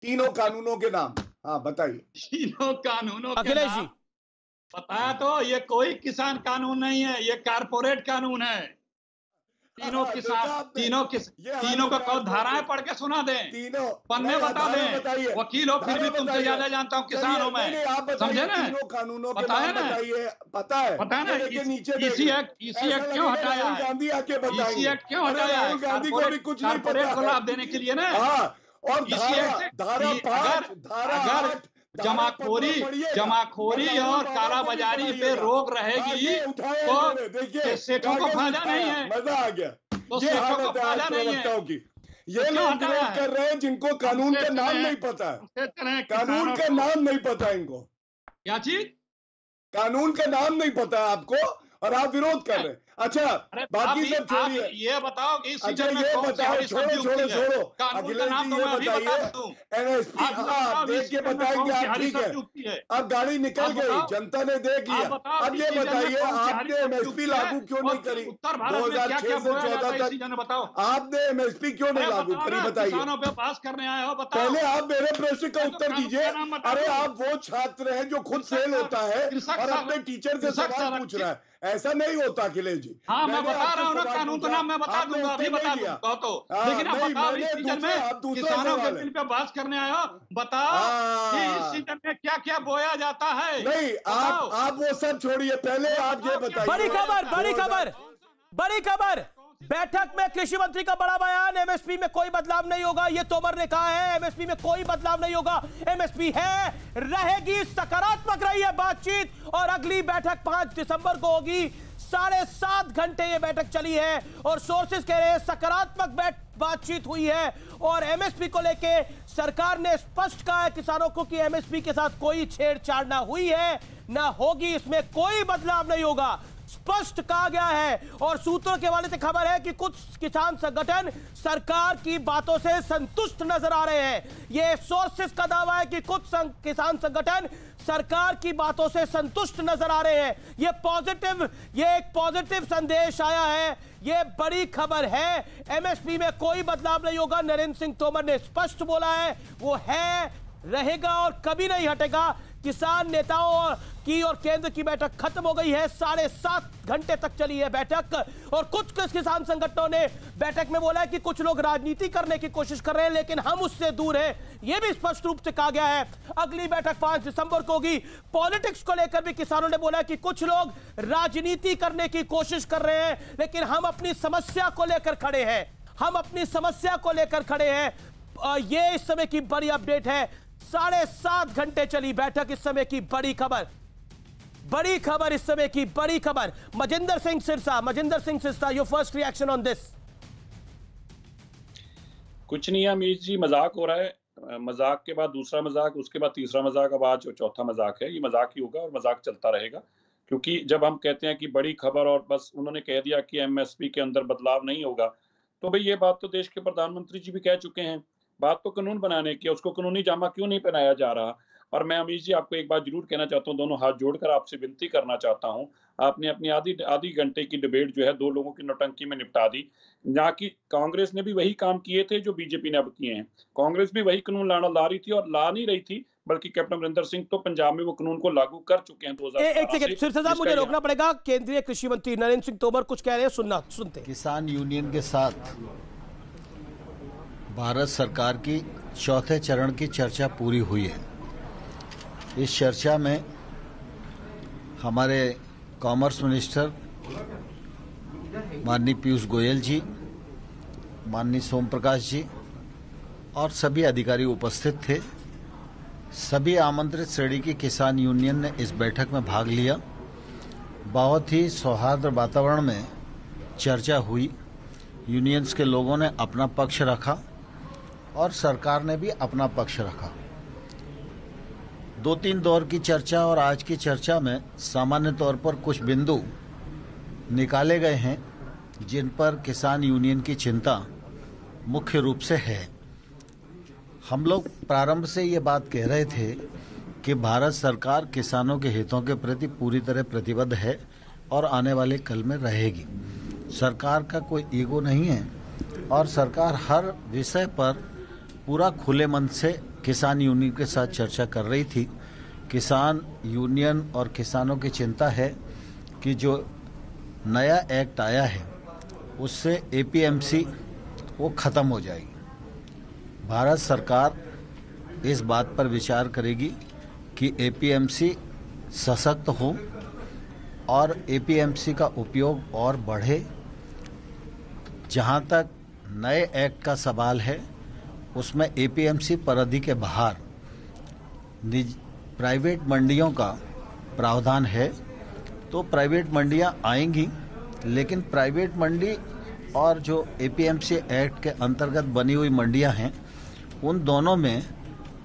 S7: तीनों कानूनों के नाम। हाँ बताइए।
S8: तीनों कानूनों के
S1: अखिलेश
S8: नाम
S1: जी
S8: बताया तो ये कोई किसान कानून नहीं है, ये कारपोरेट कानून है। तीनों किसान तीनों का कौन धाराएं पढ़ के सुना दें,
S7: तीनों
S8: पन्ने बता दें। वकील हो फिर भी तुमसे ज्यादा जानता हूँ, किसान हूं मैं, समझे ना?
S7: तीनों कानूनों के
S8: बताया
S7: नाम
S8: ना?
S7: बताइए। पता है
S8: ना? इसी एक्ट क्यों हटाया है?
S7: गांधी आके बताएंगे।
S8: इसी एक्ट क्यों हटाया है?
S7: राहुल गांधी को भी कुछ नहीं पता
S8: को लाभ देने के लिए ना।
S7: हाँ, और धारा 5 धारा 8
S8: जमाखोरी और कालाबाजारी पे रोक रहेगी तो सेठों को फायदा नहीं है।
S7: मजा आ गया।
S8: तो सेठों को फायदा नहीं है
S7: की ये लोग कर रहे हैं जिनको कानून का नाम नहीं पता है। कानून का नाम नहीं पता इनको।
S8: क्या चीज?
S7: कानून का नाम नहीं पता है आपको और आप विरोध कर रहे हैं। अच्छा बाकी सब छोड़िए,
S8: ये बताओ कि
S7: अच्छा ये बताओ, छोड़ो अखिलेश जी ये बताइए एमएसपी। आप देख के बताएंगे आप, ठीक है। अब गाड़ी निकल गई, जनता ने देख लिया। अब ये बताइए आपने एमएसपी लागू क्यों नहीं करी 2006 से 14 तक? आपने एमएसपी क्यों नहीं लागू करी बताइए।
S8: पास करने आए हो,
S7: पहले आप मेरे प्रश्न का उत्तर दीजिए। अरे आप वो छात्र हैं जो खुद फेल होता है और अपने टीचर से सवाल पूछ रहा है, ऐसा नहीं होता अखिलेश जी।
S8: हाँ मैं बता रहा हूँ ना, कानून का नाम मैं बता दूंगा, अभी बता दूंगा तो। लेकिन आप बताओ इस सीजन में किसानों के बिल पे बात करने आया, बताओ कि इस सीजन में क्या क्या बोया जाता है।
S7: नहीं आप वो सब छोड़िए, पहले आप ये बताइए।
S1: बड़ी खबर बैठक में कृषि मंत्री का बड़ा बयान, एमएसपी में कोई बदलाव नहीं होगा। ये तोमर ने कहा है एमएसपी में कोई बदलाव नहीं होगा, एमएसपी है रहेगी। सकारात्मक रही है बातचीत और अगली बैठक 5 दिसंबर को होगी। 7.5 घंटे ये बैठक चली है और सोर्सेस कह रहे हैं सकारात्मक बातचीत हुई है और एमएसपी को लेके सरकार ने स्पष्ट कहा है किसानों को कि एमएसपी के साथ कोई छेड़छाड़ ना हुई है ना होगी, इसमें कोई बदलाव नहीं होगा, स्पष्ट कहा गया है। और सूत्रों के हवाले से खबर है कि कुछ किसान संगठन सरकार की बातों से संतुष्ट नजर आ रहे हैं। यह सोर्सेस का दावा है कि कुछ किसान संगठन सरकार की बातों से संतुष्ट नजर आ रहे हैं। ये एक पॉजिटिव संदेश आया है, ये बड़ी खबर है। एमएसपी में कोई बदलाव नहीं होगा, नरेंद्र सिंह तोमर ने स्पष्ट बोला है, वो है रहेगा और कभी नहीं हटेगा। किसान नेताओं की और केंद्र की बैठक खत्म हो गई है। 7.5 घंटे तक चली है बैठक और कुछ किसान संगठनों ने बैठक में बोला है कि कुछ लोग राजनीति करने की कोशिश कर रहे हैं, लेकिन हम उससे दूर हैं। यह भी स्पष्ट रूप से कहा गया है। अगली बैठक 5 दिसंबर को होगी। पॉलिटिक्स को लेकर भी किसानों ने बोला है कि कुछ लोग राजनीति करने की कोशिश कर रहे हैं, लेकिन हम अपनी समस्या को लेकर खड़े हैं, ये इस समय की बड़ी अपडेट है। 7.5 घंटे चली बैठक, इस समय की बड़ी खबर इस समय की बड़ी खबर। Majinder Singh Sirsa, your first reaction on this.
S6: कुछ नहीं अमीश जी, मजाक हो रहा है। मजाक के बाद दूसरा मजाक, उसके बाद तीसरा मजाक, अब आज चौथा मजाक है। ये मजाक ही होगा और मजाक चलता रहेगा, क्योंकि जब हम कहते हैं कि बड़ी खबर और बस उन्होंने कह दिया कि एमएसपी के अंदर बदलाव नहीं होगा, तो भाई ये बात तो देश के प्रधानमंत्री जी भी कह चुके हैं। बात तो कानून बनाने की, उसको कानूनी जामा क्यों नहीं पहनाया जा रहा। और मैं अमीश जी आपको एक बात जरूर कहना चाहता हूँ, दोनों हाथ जोड़कर आपसे विनती करना चाहता हूँ, आपने अपनी आधी घंटे की डिबेट जो है 2 लोगों की नौटंकी में निपटा दी। ना कि कांग्रेस ने भी वही काम किए थे जो बीजेपी ने अब किए हैं। कांग्रेस भी वही कानून ला रही थी और ला नहीं रही थी, बल्कि कैप्टन अमरिंदर सिंह तो पंजाब में वो कानून को लागू कर चुके हैं 2018
S1: एक सेकंड सिरसा साहब, मुझे रोकना पड़ेगा। केंद्रीय कृषि मंत्री नरेंद्र सिंह तोमर कुछ कह रहे हैं, सुनते।
S3: किसान यूनियन के साथ भारत सरकार की चौथे चरण की चर्चा पूरी हुई है। इस चर्चा में हमारे कॉमर्स मिनिस्टर माननीय पीयूष गोयल जी, माननीय सोम प्रकाश जी और सभी अधिकारी उपस्थित थे। सभी आमंत्रित श्रेणी की किसान यूनियन ने इस बैठक में भाग लिया। बहुत ही सौहार्द वातावरण में चर्चा हुई। यूनियंस के लोगों ने अपना पक्ष रखा और सरकार ने भी अपना पक्ष रखा। 2-3 दौर की चर्चा और आज की चर्चा में सामान्य तौर पर कुछ बिंदु निकाले गए हैं जिन पर किसान यूनियन की चिंता मुख्य रूप से है। हम लोग प्रारंभ से ये बात कह रहे थे कि भारत सरकार किसानों के हितों के प्रति पूरी तरह प्रतिबद्ध है और आने वाले कल में रहेगी। सरकार का कोई ईगो नहीं है और सरकार हर विषय पर पूरा खुले मन से किसान यूनियन के साथ चर्चा कर रही थी। किसान यूनियन और किसानों की चिंता है कि जो नया एक्ट आया है उससे एपीएमसी वो ख़त्म हो जाएगी। भारत सरकार इस बात पर विचार करेगी कि एपीएमसी सशक्त हो और एपीएमसी का उपयोग और बढ़े। जहाँ तक नए एक्ट का सवाल है उसमें एपीएमसी परिधि के बाहर प्राइवेट मंडियों का प्रावधान है, तो प्राइवेट मंडियां आएंगी, लेकिन प्राइवेट मंडी और जो एपीएमसी एक्ट के अंतर्गत बनी हुई मंडियां हैं उन दोनों में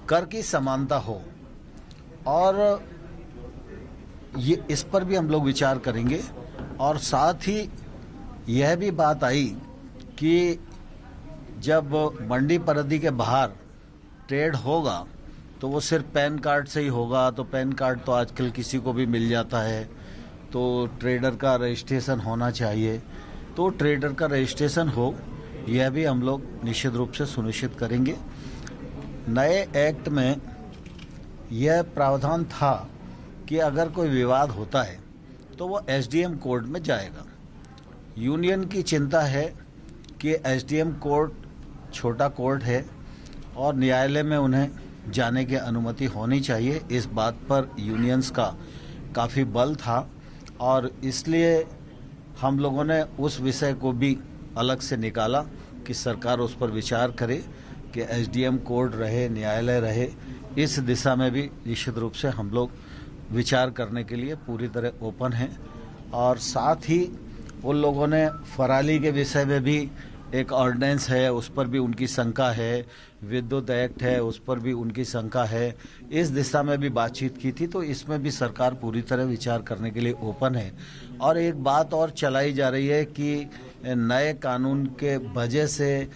S3: कर की समानता हो। और ये इस पर भी हम लोग विचार करेंगे। और साथ ही यह भी बात आई कि जब मंडी परिधि के बाहर ट्रेड होगा तो वो सिर्फ पैन कार्ड से ही होगा, तो पैन कार्ड तो आजकल किसी को भी मिल जाता है, तो ट्रेडर का रजिस्ट्रेशन होना चाहिए। तो ट्रेडर का रजिस्ट्रेशन हो, यह भी हम लोग निश्चित रूप से सुनिश्चित करेंगे। नए एक्ट में यह प्रावधान था कि अगर कोई विवाद होता है तो वो एसडीएम कोर्ट में जाएगा। यूनियन की चिंता है कि एसडीएम कोर्ट छोटा कोर्ट है और न्यायालय में उन्हें जाने की अनुमति होनी चाहिए। इस बात पर यूनियंस का काफ़ी बल था और इसलिए हम लोगों ने उस विषय को भी अलग से निकाला कि सरकार उस पर विचार करे कि एसडीएम कोर्ट रहे, न्यायालय रहे। इस दिशा में भी निश्चित रूप से हम लोग विचार करने के लिए पूरी तरह ओपन हैं। और साथ ही उन लोगों ने फराली के विषय में भी एक ऑर्डिनेंस है, उस पर भी उनकी शंका है, विद्युत एक्ट है, उस पर भी उनकी शंका है। इस दिशा में भी बातचीत की थी, तो इसमें भी सरकार पूरी तरह विचार करने के लिए ओपन है। और एक बात और चलाई जा रही है कि नए कानून के वजह से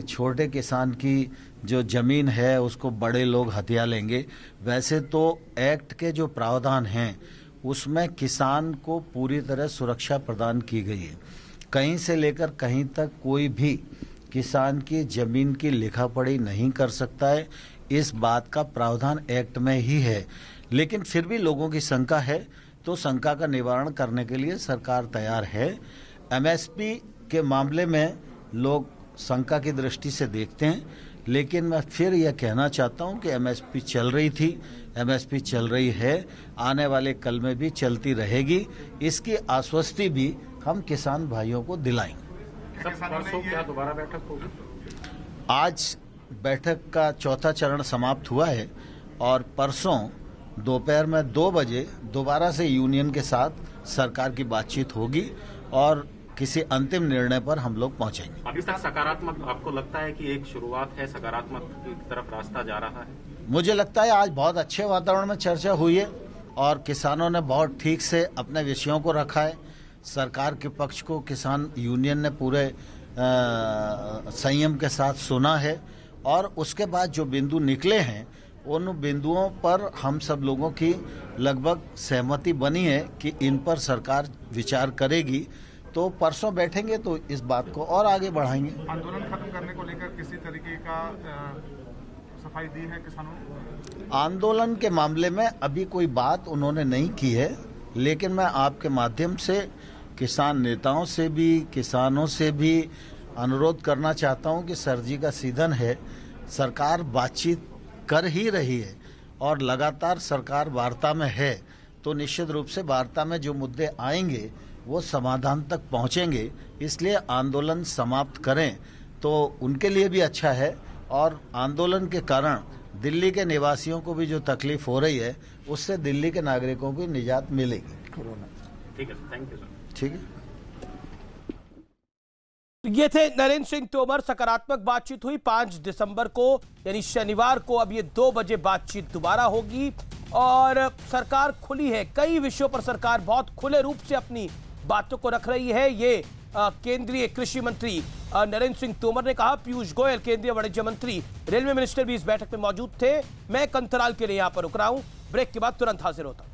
S3: छोटे किसान की जो ज़मीन है उसको बड़े लोग हथिया लेंगे। वैसे तो एक्ट के जो प्रावधान हैं उसमें किसान को पूरी तरह सुरक्षा प्रदान की गई है। कहीं से लेकर कहीं तक कोई भी किसान की ज़मीन की लिखा पढ़ी नहीं कर सकता है, इस बात का प्रावधान एक्ट में ही है। लेकिन फिर भी लोगों की शंका है, तो शंका का निवारण करने के लिए सरकार तैयार है। एमएसपी के मामले में लोग शंका की दृष्टि से देखते हैं, लेकिन मैं फिर यह कहना चाहता हूं कि एमएसपी चल रही थी, एमएसपी चल रही है, आने वाले कल में भी चलती रहेगी। इसकी आश्वस्ति भी हम किसान भाइयों को दिलाएंगे।
S12: परसों क्या दोबारा बैठक होगी?
S3: आज बैठक का चौथा चरण समाप्त हुआ है और परसों दोपहर में 2 बजे दोबारा से यूनियन के साथ सरकार की बातचीत होगी और किसी अंतिम निर्णय पर हम लोग पहुंचेंगे।
S12: अभी तक सकारात्मक आपको लगता है कि एक शुरुआत है, सकारात्मक की तरफ रास्ता जा रहा है?
S3: मुझे लगता है आज बहुत अच्छे वातावरण में चर्चा हुई है और किसानों ने बहुत ठीक से अपने विषयों को रखा है। सरकार के पक्ष को किसान यूनियन ने पूरे संयम के साथ सुना है और उसके बाद जो बिंदु निकले हैं उन बिंदुओं पर हम सब लोगों की लगभग सहमति बनी है कि इन पर सरकार विचार करेगी। तो परसों बैठेंगे तो इस बात को और आगे बढ़ाएंगे।
S13: आंदोलन खत्म करने को लेकर किसी तरीके का सफाई दी है किसानों ने?
S3: आंदोलन के मामले में अभी कोई बात उन्होंने नहीं की है, लेकिन मैं आपके माध्यम से किसान नेताओं से भी किसानों से भी अनुरोध करना चाहता हूं कि सर्दी का सीजन है, सरकार बातचीत कर ही रही है और लगातार सरकार वार्ता में है, तो निश्चित रूप से वार्ता में जो मुद्दे आएंगे वो समाधान तक पहुंचेंगे। इसलिए आंदोलन समाप्त करें तो उनके लिए भी अच्छा है और आंदोलन के कारण दिल्ली के निवासियों को भी जो तकलीफ हो रही है उससे दिल्ली के नागरिकों को निजात मिलेगी।
S12: ठीक है, थैंक यू सर।
S3: ठीक है।
S1: ये थे नरेंद्र सिंह तोमर। सकारात्मक बातचीत हुई 5 दिसंबर को यानी शनिवार को। अब ये 2 बजे बातचीत दोबारा होगी और सरकार खुली है। कई विषयों पर सरकार बहुत खुले रूप से अपनी बातों को रख रही है। ये केंद्रीय कृषि मंत्री नरेंद्र सिंह तोमर ने कहा। पीयूष गोयल केंद्रीय वाणिज्य मंत्री, रेलवे मिनिस्टर भी इस बैठक में मौजूद थे। मैं कंथराल के लिए यहां पर रुक रहा हूं। ब्रेक के बाद तुरंत हाजिर होता हूं।